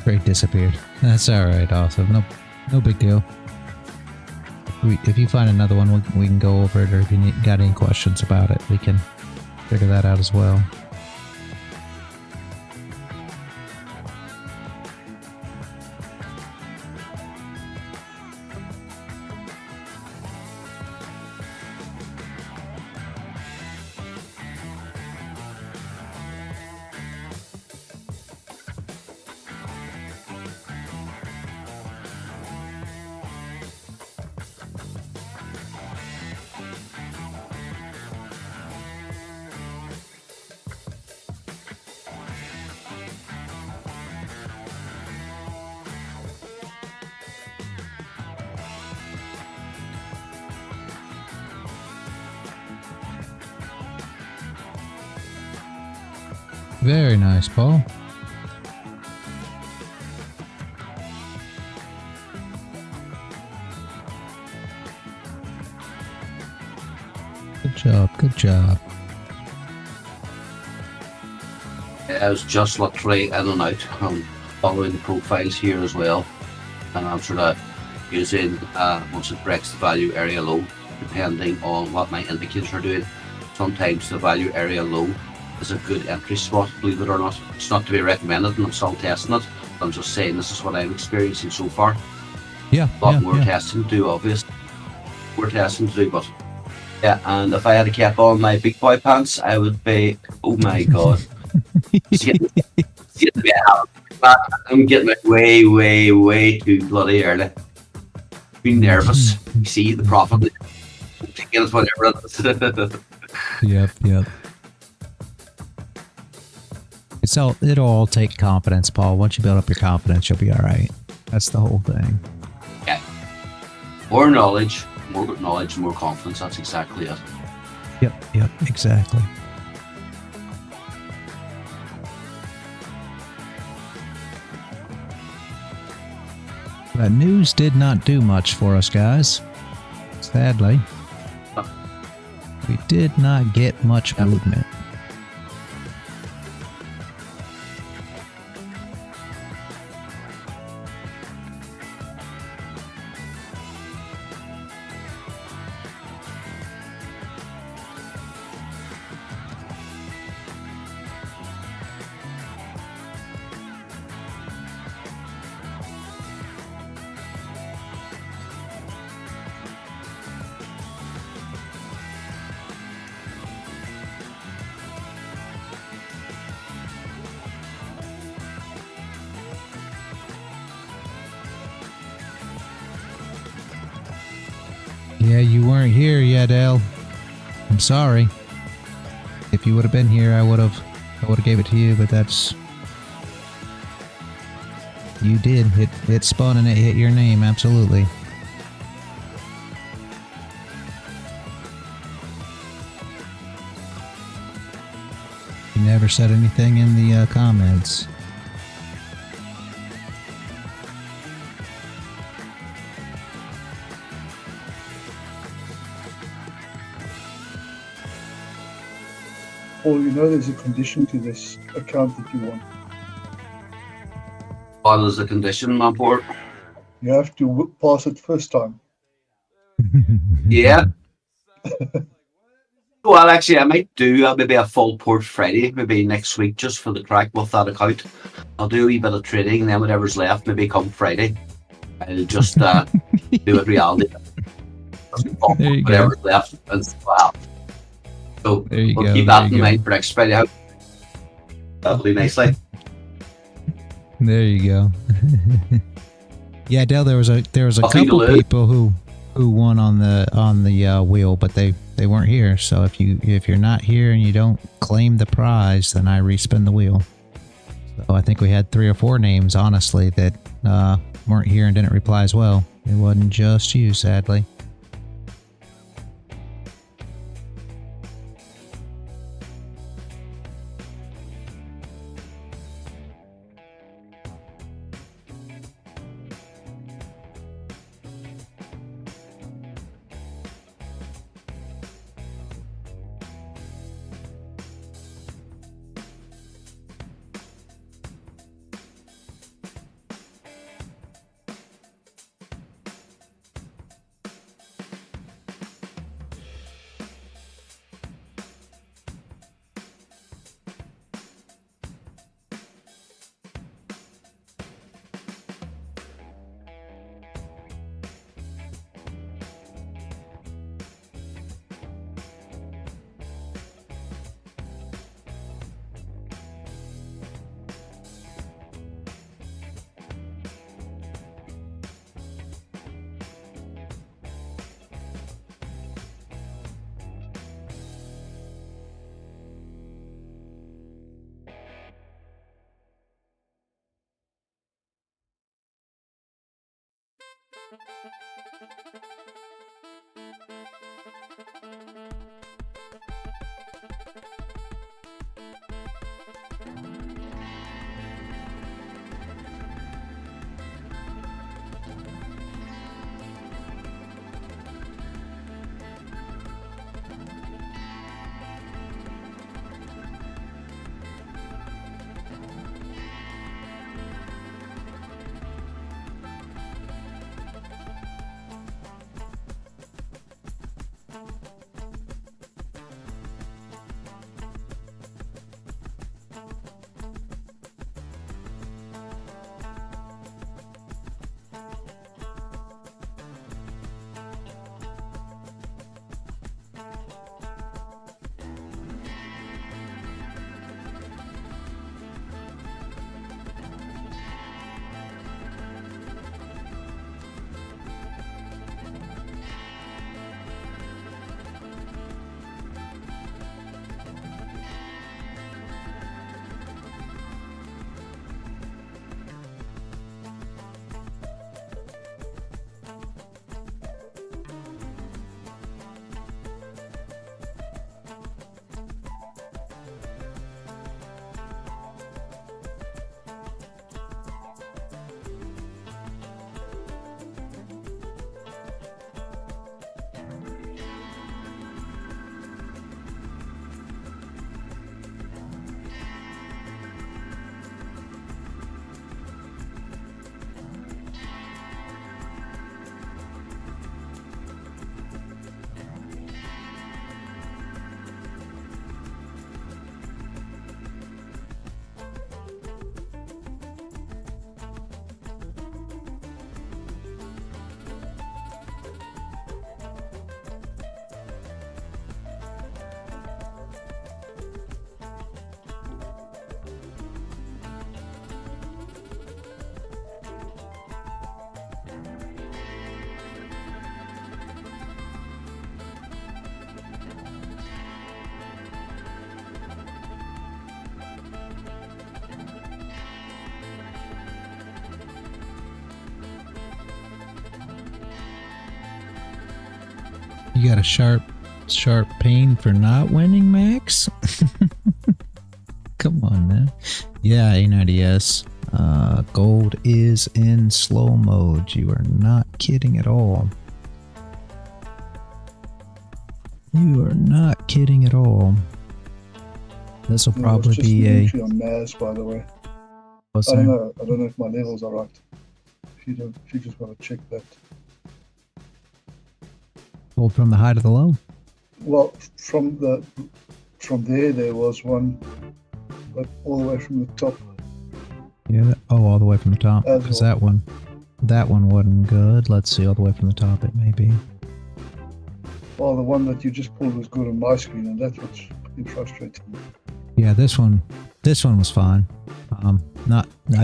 Trade disappeared. That's alright, awesome. No big deal. If you find another one, we can go over it, or if you got any questions about it, we can figure that out as well. Very nice, Paul. Good job, good job. I was just literally in and out, following the profiles here as well, and I'm sort of using once it breaks the value area low, depending on what my indicators are doing. Sometimes the value area low is a good entry spot, believe it or not. It's not to be recommended, and I'm still testing it. I'm just saying this is what I'm experiencing so far. Yeah, a lot more testing to do, obviously. More testing to do, but yeah. And if I had kept on my big boy pants, I would be. Oh my god! I'm getting it way too bloody early. Being nervous. You see the profit. Taking it whatever it is. Yep. It'll all take confidence, Paul. Once you build up your confidence, you'll be all right. That's the whole thing. Yeah. More knowledge, more confidence. That's exactly it. Yep, exactly. That news did not do much for us, guys. Sadly. We did not get much movement. Yeah, you weren't here yet, El. I'm sorry. If you would have been here, I would have gave it to you, but that's... You did. It spun and it hit your name, absolutely. You never said anything in the comments. Paul, you know there's a condition to this account that you want. What is the condition, my board? You have to pass it first time. Yeah. Well, actually, I might do maybe a full port Friday, maybe next week, just for the crack with that account. I'll do a wee bit of trading, and then whatever's left, maybe come Friday, I'll just do it reality. There you Whatever's go. left, and wow. So There you we'll go, keep there that you in go. mind for next Friday. That'll be nicely. There you go. Yeah, Dale, there was a Nothing to couple lose. people who won on the wheel, but they weren't here. So if you're not here and you don't claim the prize, then I respin the wheel. So I think we had 3 or 4 names, honestly, that weren't here and didn't reply as well. It wasn't just you, sadly. You got a sharp pain for not winning, Max? Come on now. Yeah, A90S. Gold is in slow mode. You are not kidding at all. You are not kidding at all. This will probably be a on NAS, by the way. What's I don't that? know. I don't know if my levels are right. If you just want to check that. Pulled from the high to the low. Well, from there was one, but all the way from the top. Yeah. All the way from the top. As Because well. that one wasn't good. Let's see. All the way from the top, it may be. Well, the one that you just pulled was good on my screen, and that's what's been frustrating me. Yeah, this one was fine. I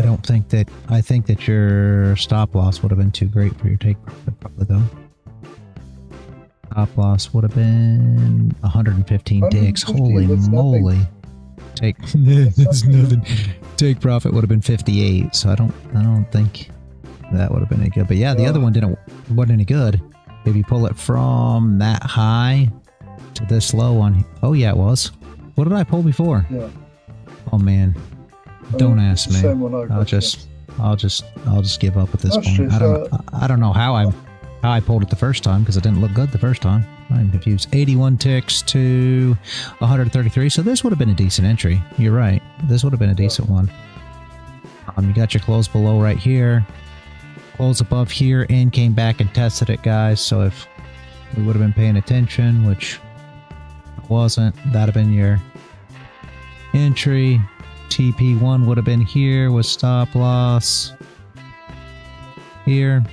don't think that. I think that your stop loss would have been too great for your take profit, probably though. Stop loss would have been 115 ticks. Holy that's moly! That's nothing. Take profit would have been 58. So I don't think that would have been any good. But yeah, the other one wasn't any good. If you pull it from that high to this low on. Oh yeah, it was. What did I pull before? Yeah. Oh man, don't ask me. Same one I got, I'll just give up at this point. stress, I don't know how I pulled it the first time because it didn't look good the first time. I'm confused. 81 ticks to 133. So this would have been a decent entry. You're right. This would have been a decent one. You got your close below right here, close above here, and came back and tested it, guys. So if we would have been paying attention, which I wasn't, that'd have been your entry. TP1 would have been here with stop loss here.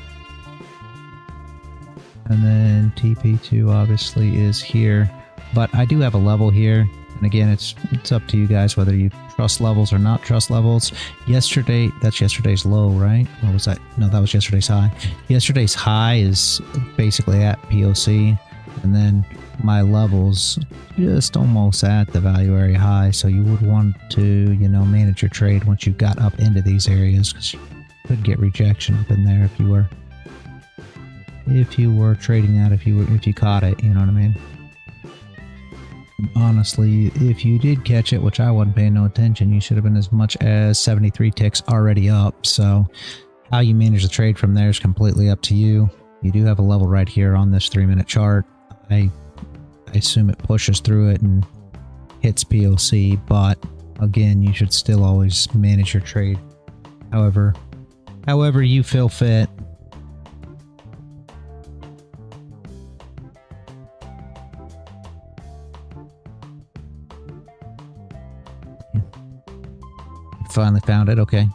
And then TP2 obviously is here. But I do have a level here. And again, it's up to you guys whether you trust levels or not trust levels. That's yesterday's low, right? Or was that? No, that was yesterday's high. Yesterday's high is basically at POC. And then my levels just almost at the value area high. So you would want to, manage your trade once you got up into these areas, because you could get rejection up in there if you were trading that, if you caught it, you know what I mean? Honestly, if you did catch it, which I wasn't paying no attention, you should have been as much as 73 ticks already up. So how you manage the trade from there is completely up to you. You do have a level right here on this 3-minute chart. I assume it pushes through it and hits POC, but again, you should still always manage your trade however you feel fit. Finally found it. Okay.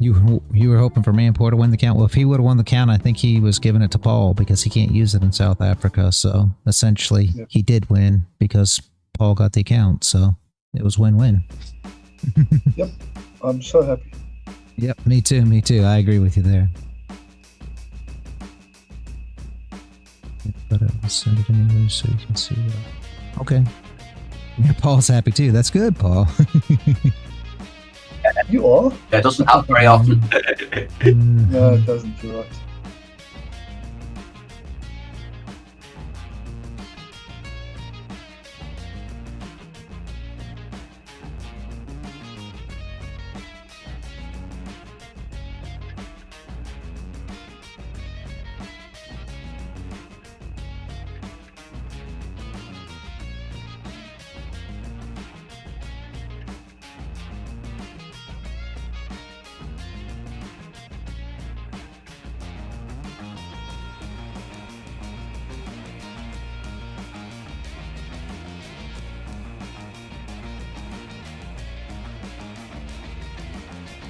You were hoping for Manpour to win the count. Well, if he would have won the count, I think he was giving it to Paul because he can't use it in South Africa. So essentially, he did win because Paul got the account. So it was win-win. Yep. I'm so happy. Yep. Me too. Me too. I agree with you there. But I'll send it anyway so you can see that. Okay. Yeah, Paul's happy too. That's good, Paul. You are? Yeah, it doesn't happen very often. No, it doesn't. You're right.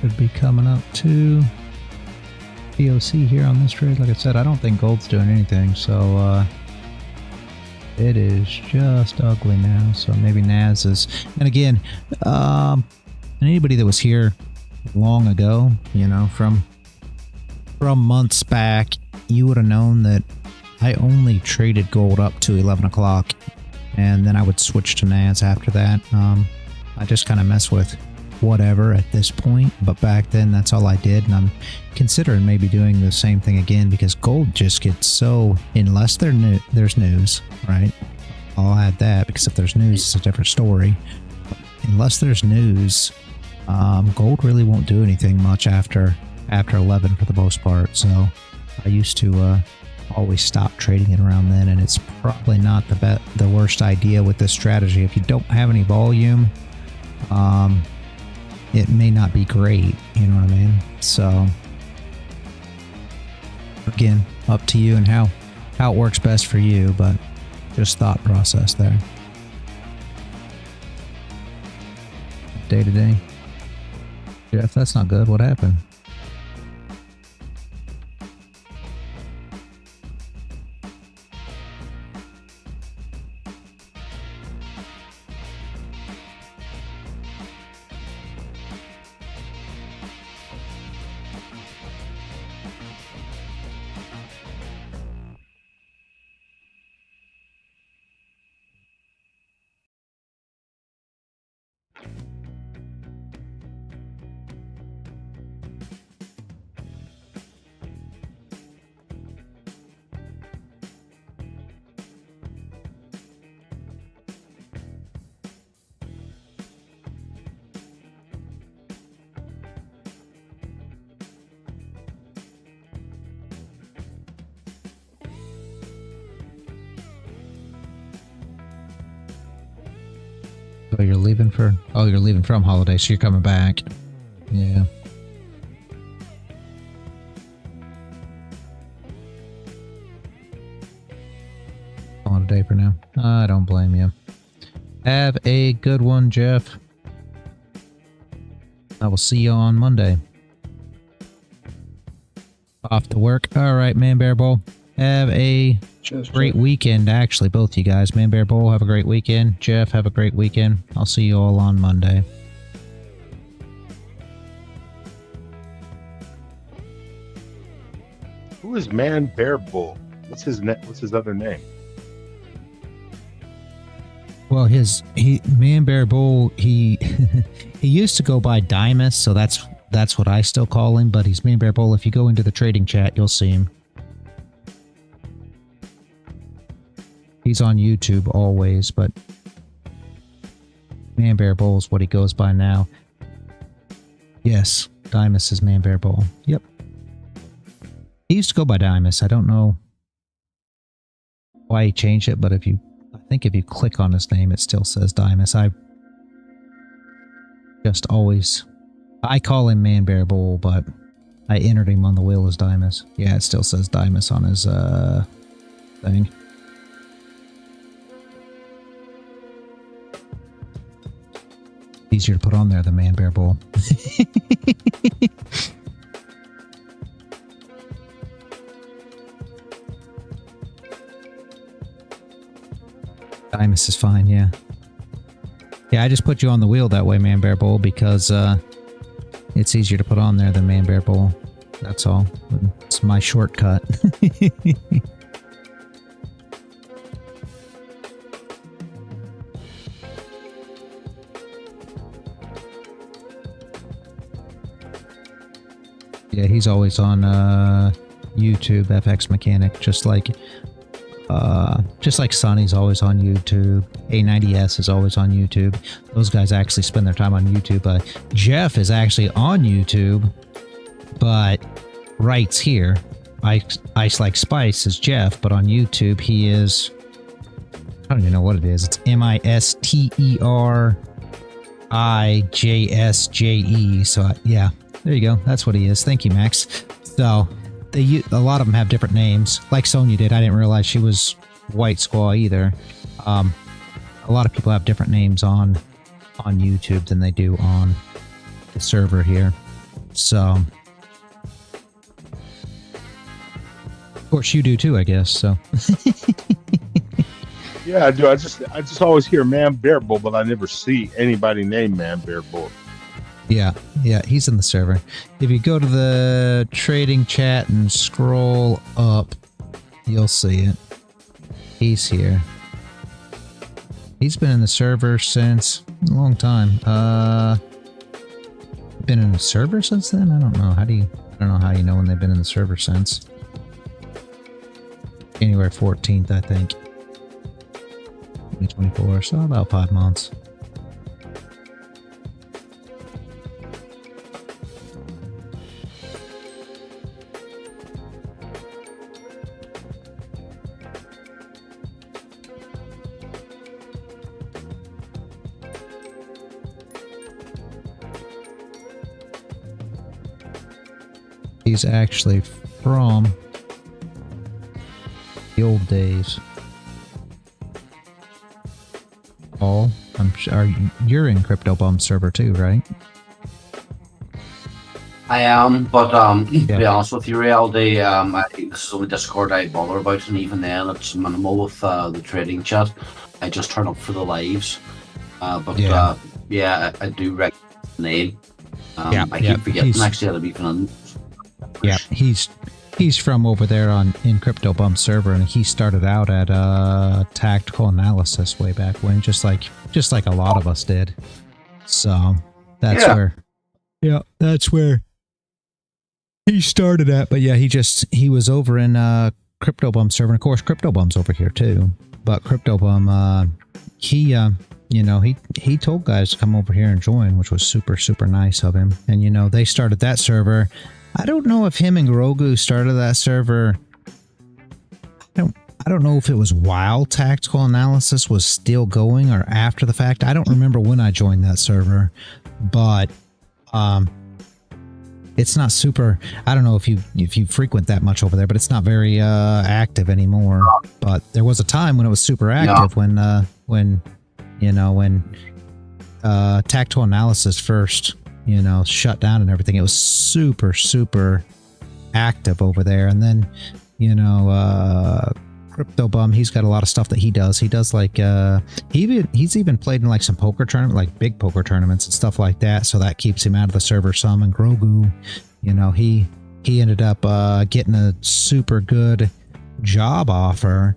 Should be coming up to POC here on this trade. Like I said, I don't think gold's doing anything, so it is just ugly now. So maybe Nas is. And again, anybody that was here long ago, from months back, you would have known that I only traded gold up to 11 o'clock, and then I would switch to Nas after that. I just kind of mess with whatever at this point, but back then that's all I did, and I'm considering maybe doing the same thing again because gold just gets so, unless there's news, right? I'll add that because if there's news, it's a different story. Unless there's news, gold really won't do anything much after 11 for the most part. So I used to always stop trading it around then, and it's probably not the worst idea with this strategy. If you don't have any volume, it may not be great, you know what I mean? So again, up to you and how it works best for you, but just thought process there. Day to day. Jeff, that's not good. What happened? Oh, you're leaving from holiday, so you're coming back. Yeah. On a day for now. I don't blame you. Have a good one, Jeff. I will see you on Monday. Off to work. All right, Man Bear Bowl. Have a great weekend, actually, both you guys. Man Bear Bowl, have a great weekend. Jeff, have a great weekend. I'll see you all on Monday. Who is Man Bear Bull? What's his other name? Well, Man Bear Bull, he used to go by Dimus, so that's what I still call him, but he's Man Bear Bull. If you go into the trading chat, you'll see him. He's on YouTube always, but Man Bear Bull is what he goes by now. Yes, Dimus is Man Bear Bull. Yep. He used to go by Dimus. I don't know why he changed it, but I think if you click on his name, it still says Dimus. I call him Man Bear Bull, but I entered him on the wheel as Dimus. Yeah, it still says Dimus on his thing. Easier to put on there than Man Bear Bull. Dimus is fine, yeah. Yeah, I just put you on the wheel that way, Man Bear Bull, because it's easier to put on there than Man Bear Bull. That's all. It's my shortcut. Yeah, he's always on YouTube, FX Mechanic, just like Sonny's always on YouTube. A90S is always on YouTube. Those guys actually spend their time on YouTube. Jeff is actually on YouTube, but writes here. Ice Like Spice is Jeff, but on YouTube he is, I don't even know what it is. It's MISTERIJSJE. So yeah. There you go. That's what he is. Thank you, Max. So, a lot of them have different names. Like Sonya did. I didn't realize she was White Squaw either. A lot of people have different names on YouTube than they do on the server here. So, of course, you do too, I guess. So. Yeah, I do. I just always hear Man Bear Bull, but I never see anybody named Man Bear Bull. Yeah, he's in the server. If you go to the trading chat and scroll up, you'll see it. He's here. He's been in the server since a long time. been in the server since then? I don't know. I don't know how you know when they've been in the server since. January 14th, I think. 2024, so about 5 months. He's actually from the old days. Paul, I'm sure you're in Crypto Bum server too, right? I am, but to be honest with you, Reality, I think this is only Discord I bother about, and even then it's minimal with the trading chat. I just turn up for the lives. I do recognize the name. I keep forgetting actually how to be in. Yeah, he's from over there in Crypto Bum server, and he started out at tactical analysis way back when, just like a lot of us did. So that's where he started at. But yeah, he was over in Crypto Bum server, and of course Crypto Bum's over here too. But Crypto Bum, he told guys to come over here and join, which was super nice of him. And they started that server. I don't know if him and Grogu started that server. I don't know if it was while tactical analysis was still going or after the fact. I don't remember when I joined that server, but it's not super. I don't know if you frequent that much over there, but it's not very active anymore. But there was a time when it was super active when tactical analysis first shut down and everything. It was super active over there. And then Crypto Bum, he's got a lot of stuff that he does. He does like he's even played in like some poker tournament, like big poker tournaments and stuff like that, so that keeps him out of the server some. And Grogu, he ended up getting a super good job offer.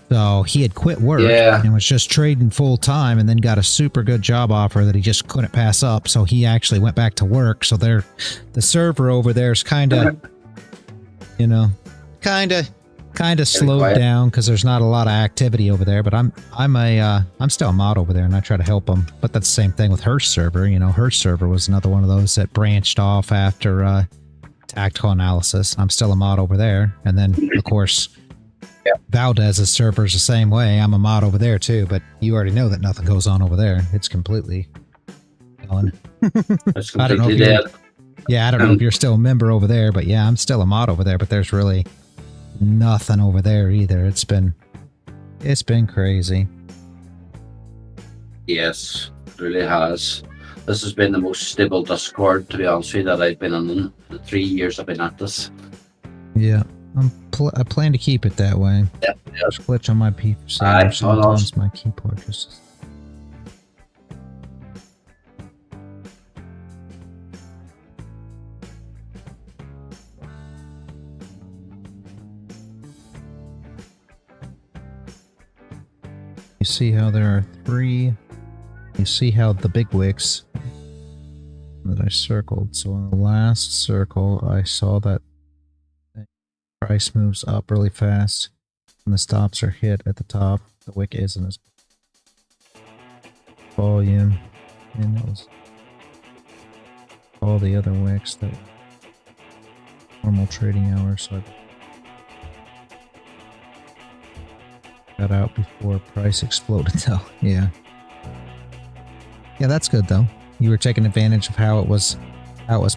So he had quit work and was just trading full time, and then got a super good job offer that he just couldn't pass up. So he actually went back to work. So the server over there is kind of slowed down because there's not a lot of activity over there. But I'm still a mod over there, and I try to help them. But that's the same thing with Hirsch server. Hirsch server was another one of those that branched off after tactical analysis. I'm still a mod over there, and then of course. Valdez's server is the same way. I'm a mod over there too, but you already know that nothing goes on over there. It's completely gone. It's completely dead. I don't know if you're still a member over there, but yeah, I'm still a mod over there, but there's really nothing over there either. It's been crazy. Yes, it really has. This has been the most stable Discord, to be honest with you, that I've been in the 3 years I've been at this. Yeah. I plan to keep it that way. Yep. There's a glitch on my PC. Sometimes my keyboard just... You see how there are 3... You see how the big wicks that I circled. So in the last circle, I saw that price moves up really fast when the stops are hit at the top. The wick isn't as volume, and it was all the other wicks that normal trading hours. So I got out before price exploded though. Yeah, that's good though. You were taking advantage of how it was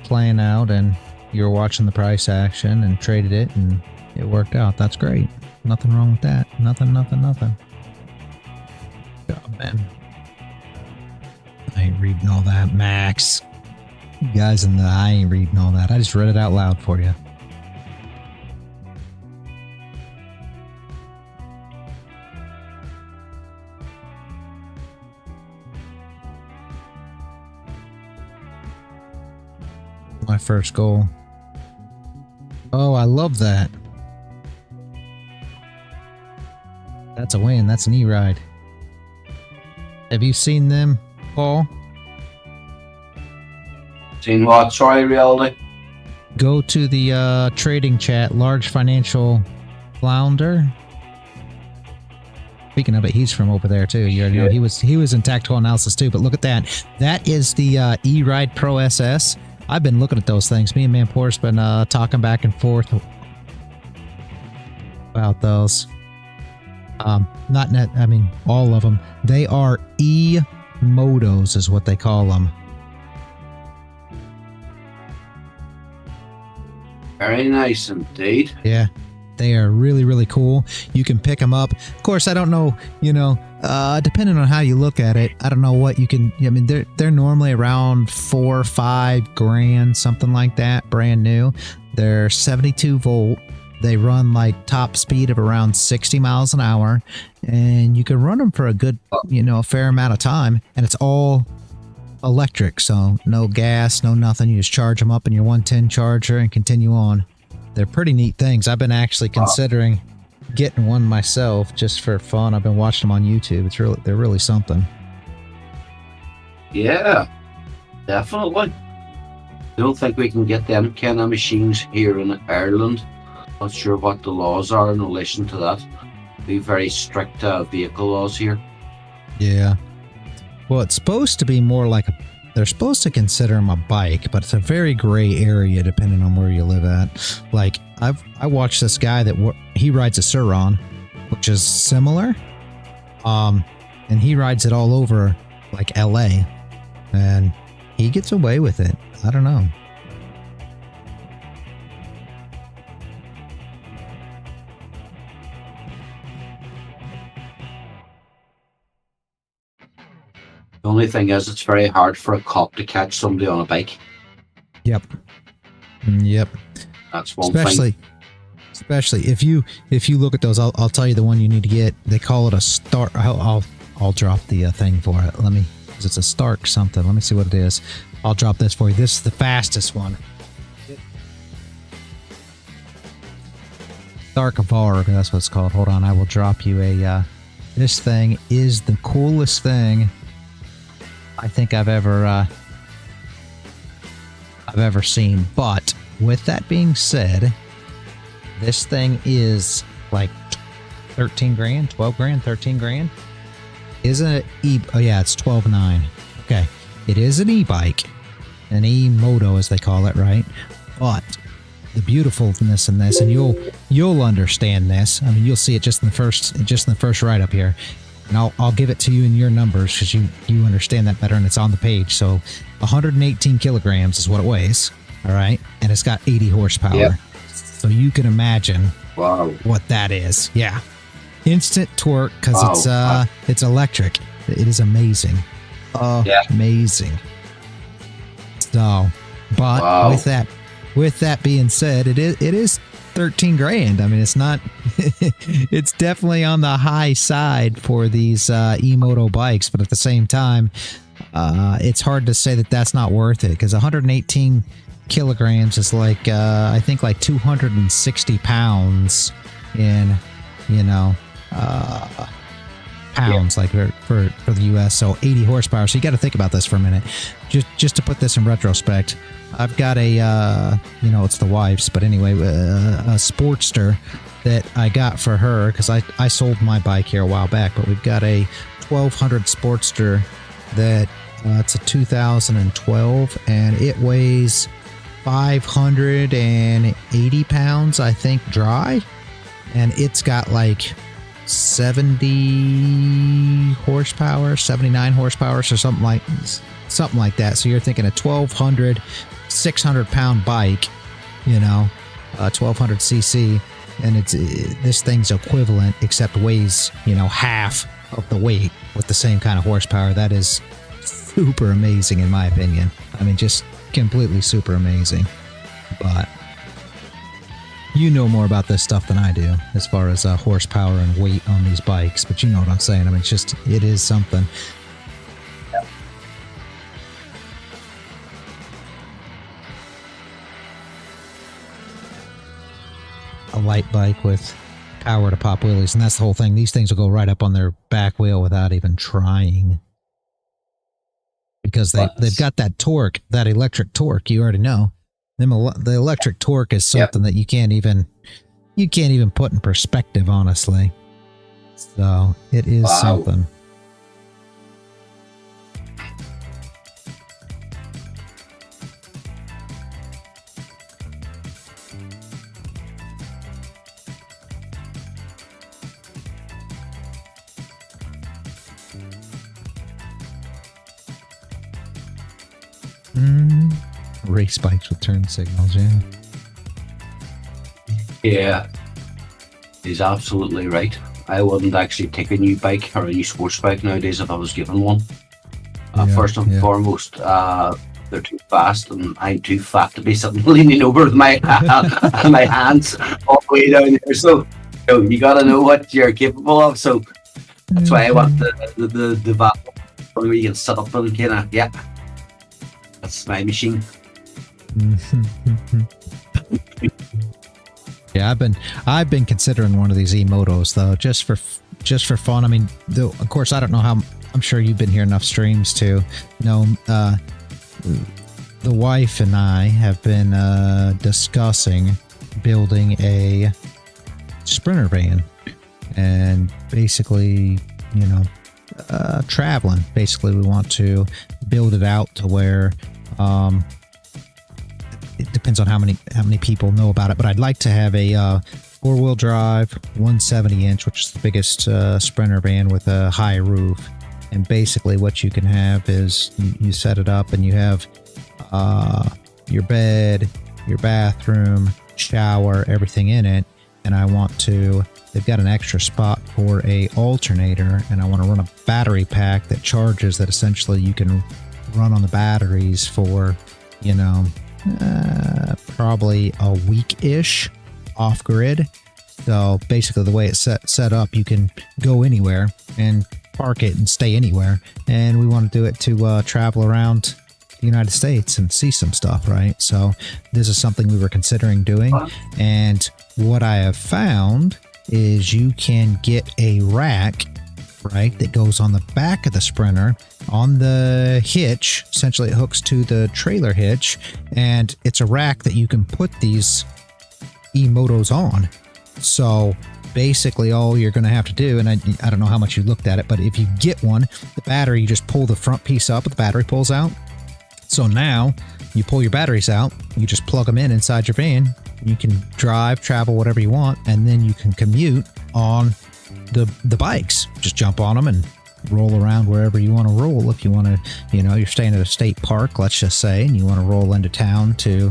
playing out, and you were watching the price action and traded it, and it worked out. That's great. Nothing wrong with that. Nothing. God, man. I ain't reading all that, Max. You guys I ain't reading all that. I just read it out loud for you. My first goal. Oh, I love that. That's a win. That's an E-Ride. Have you seen them, Paul? Seen what? Sorry, reality. Go to the trading chat, large financial flounder. Speaking of it, he's from over there too. You already know he was in tactical analysis too. But look at that. That is the E-Ride Pro SS. I've been looking at those things. Me and Manpour's been talking back and forth about those. Not net. I mean, all of them. They are E-Motos, is what they call them. Very nice indeed. Yeah. They are really, really cool. You can pick them up. Of course, I don't know, depending on how you look at it, I don't know what you can, I mean, they're normally around 4 or 5 grand, something like that, brand new. They're 72 volt. They run like top speed of around 60 miles an hour, and you can run them for a good, a fair amount of time, and it's all electric. So no gas, no nothing. You just charge them up in your 110 charger and continue on. They're pretty neat things. I've been actually considering getting one myself just for fun. I've been watching them on YouTube. They're really something. Yeah, definitely. I don't think we can get them kind of machines here in Ireland. Not sure what the laws are in relation to that. Be very strict vehicle laws here. Yeah. Well, it's supposed to be more like they're supposed to consider them a bike, but it's a very gray area depending on where you live at. Like I watched this guy that he rides a Suron, which is similar, and he rides it all over like LA, and he gets away with it. I don't know. The only thing is, it's very hard for a cop to catch somebody on a bike. Yep. Yep. That's one thing. Especially if you look at those, I'll tell you the one you need to get. They call it a Stark. I'll drop the thing for it. Let me, because it's a Stark something. Let me see what it is. I'll drop this for you. This is the fastest one. Stark Varg, that's what it's called. Hold on, I will drop you a. This thing is the coolest thing I think I've ever seen. But with that being said, this thing is like 13 grand, 12 grand, 13 grand. Isn't it? Oh yeah, it's 12.9. Okay, it is an e-bike, an e-moto as they call it, right? But the beautifulness in this, and you'll understand this. I mean, you'll see it just in the first write up here. And I'll give it to you in your numbers because you understand that better, and it's on the page. So 118 kilograms is what it weighs, all right? And it's got 80 horsepower. Yep. So you can imagine what that is. Yeah. Instant torque because it's electric. It is amazing. Amazing. So, but with that being said, it is 13 grand. I mean, it's not, it's definitely on the high side for these e-moto bikes, but at the same time, it's hard to say that that's not worth it, because 118 kilograms is like, I think like 260 pounds in, pounds, like for the US. So 80 horsepower. So you got to think about this for a minute. Just to put this in retrospect, I've got a, it's the wife's, but anyway, a Sportster that I got for her because I sold my bike here a while back, but we've got a 1200 Sportster that it's a 2012 and it weighs 580 pounds, I think, dry, and it's got like 70 horsepower, 79 horsepower, or something like that. So you're thinking a 1200 600-pound bike, 1200 cc, and this thing's equivalent except weighs half of the weight with the same kind of horsepower. That is super amazing in my opinion. I mean, just completely super amazing. But you know more about this stuff than I do as far as horsepower and weight on these bikes, but you know what I'm saying. I mean, it is something. A light bike with power to pop wheelies, and that's the whole thing. These things will go right up on their back wheel without even trying. because they've got that torque, that electric torque. You already know. The electric torque is something that you can't even put in perspective, honestly. So it is something. Race bikes with turn signals, yeah. Yeah, he's absolutely right. I wouldn't actually take a new bike or a new sports bike nowadays if I was given one. First and foremost, they're too fast and I'm too fat to be sitting leaning over with my my hands all the way down there. So you got to know what you're capable of. So that's why I want the valve where you can sit up and kind of, that's my machine. Yeah, I've been considering one of these e-motos though, just for fun. I mean, of course, I don't know how. I'm sure you've been here enough streams to know. The wife and I have been discussing building a Sprinter van, and basically, traveling. Basically, we want to build it out to where. It depends on how many people know about it, but I'd like to have a 4-wheel drive 170-inch, which is the biggest Sprinter van with a high roof. And basically what you can have is you set it up and you have your bed, your bathroom, shower, everything in it. And they've got an extra spot for a alternator, and I want to run a battery pack that charges, that essentially you can run on the batteries for, probably a week-ish off-grid. So basically the way it's set up, you can go anywhere and park it and stay anywhere. And we want to do it to travel around the United States and see some stuff, right? So this is something we were considering doing. And what I have found is you can get a rack, right, that goes on the back of the Sprinter on the hitch. Essentially it hooks to the trailer hitch, and it's a rack that you can put these e-motos on. So basically all you're going to have to do, and I don't know how much you looked at it, but if you get one, the battery, you just pull the front piece up, the battery pulls out. So now you pull your batteries out, you just plug them in inside your van, you can drive, travel, whatever you want, and then you can commute on the bikes. Just jump on them and roll around wherever you want to roll. If you want to, you're staying at a state park, let's just say, and you want to roll into town to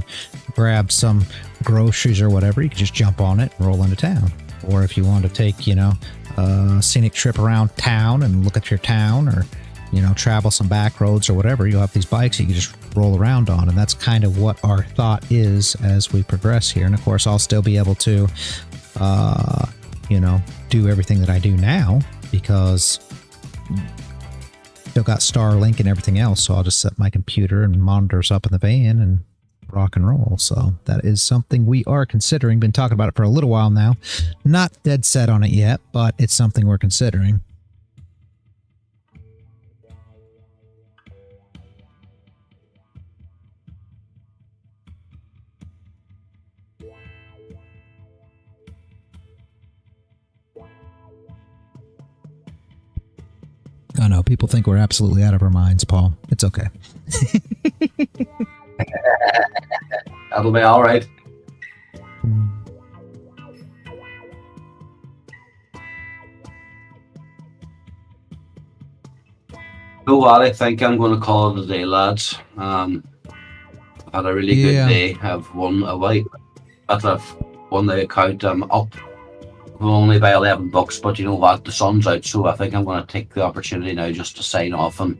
grab some groceries or whatever, you can just jump on it and roll into town. Or if you want to take, a scenic trip around town and look at your town, or, travel some back roads or whatever, you'll have these bikes that you can just roll around on. And that's kind of what our thought is as we progress here. And of course, I'll still be able to, do everything that I do now, because still got Starlink and everything else. So I'll just set my computer and monitors up in the van and rock and roll. So that is something we are considering. Been talking about it for a little while now. Not dead set on it yet, but it's something we're considering. I know, people think we're absolutely out of our minds, Paul. It's okay. That'll be all right. So what, I think I'm going to call it a day, lads. I've had a really good day. I've won a white. I've won the account. I'm up only by $11, but you know what? The sun's out, so I think I'm going to take the opportunity now just to sign off and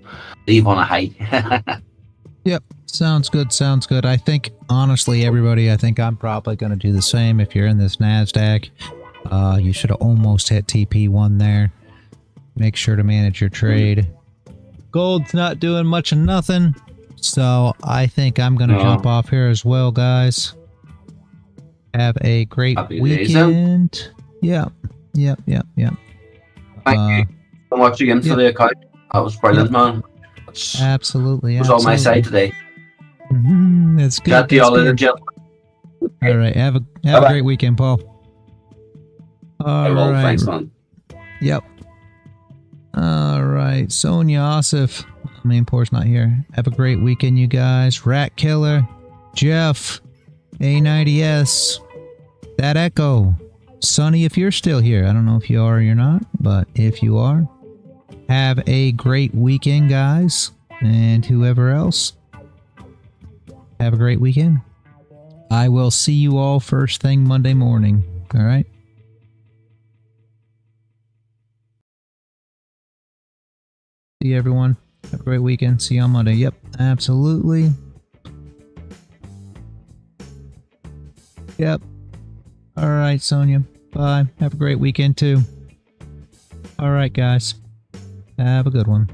leave on a high. Yep, sounds good. Sounds good. I think, honestly, everybody, I think I'm probably going to do the same. If you're in this Nasdaq, you should have almost hit TP1 there. Make sure to manage your trade. Gold's not doing much of nothing, so I think I'm going to jump off here as well, guys. Have a great weekend. Yep. Thank you so much again for the account. That was brilliant, man. That's Absolutely. was on my side today. That's good. Chat to y'all later, good. gentlemen. All right. Have a great weekend, Paul. All right. Thanks, man. Yep. All right. Sonia Osif. Main Poor's not here. Have a great weekend, you guys. Rat Killer. Jeff. A90S. That Echo. Sonny, if you're still here. I don't know if you are or you're not, but if you are, have a great weekend, guys. And whoever else, have a great weekend. I will see you all first thing Monday morning. All right? See you, everyone. Have a great weekend. See you on Monday. Yep, absolutely. Yep. All right, Sonia. Bye. Have a great weekend, too. All right, guys. Have a good one.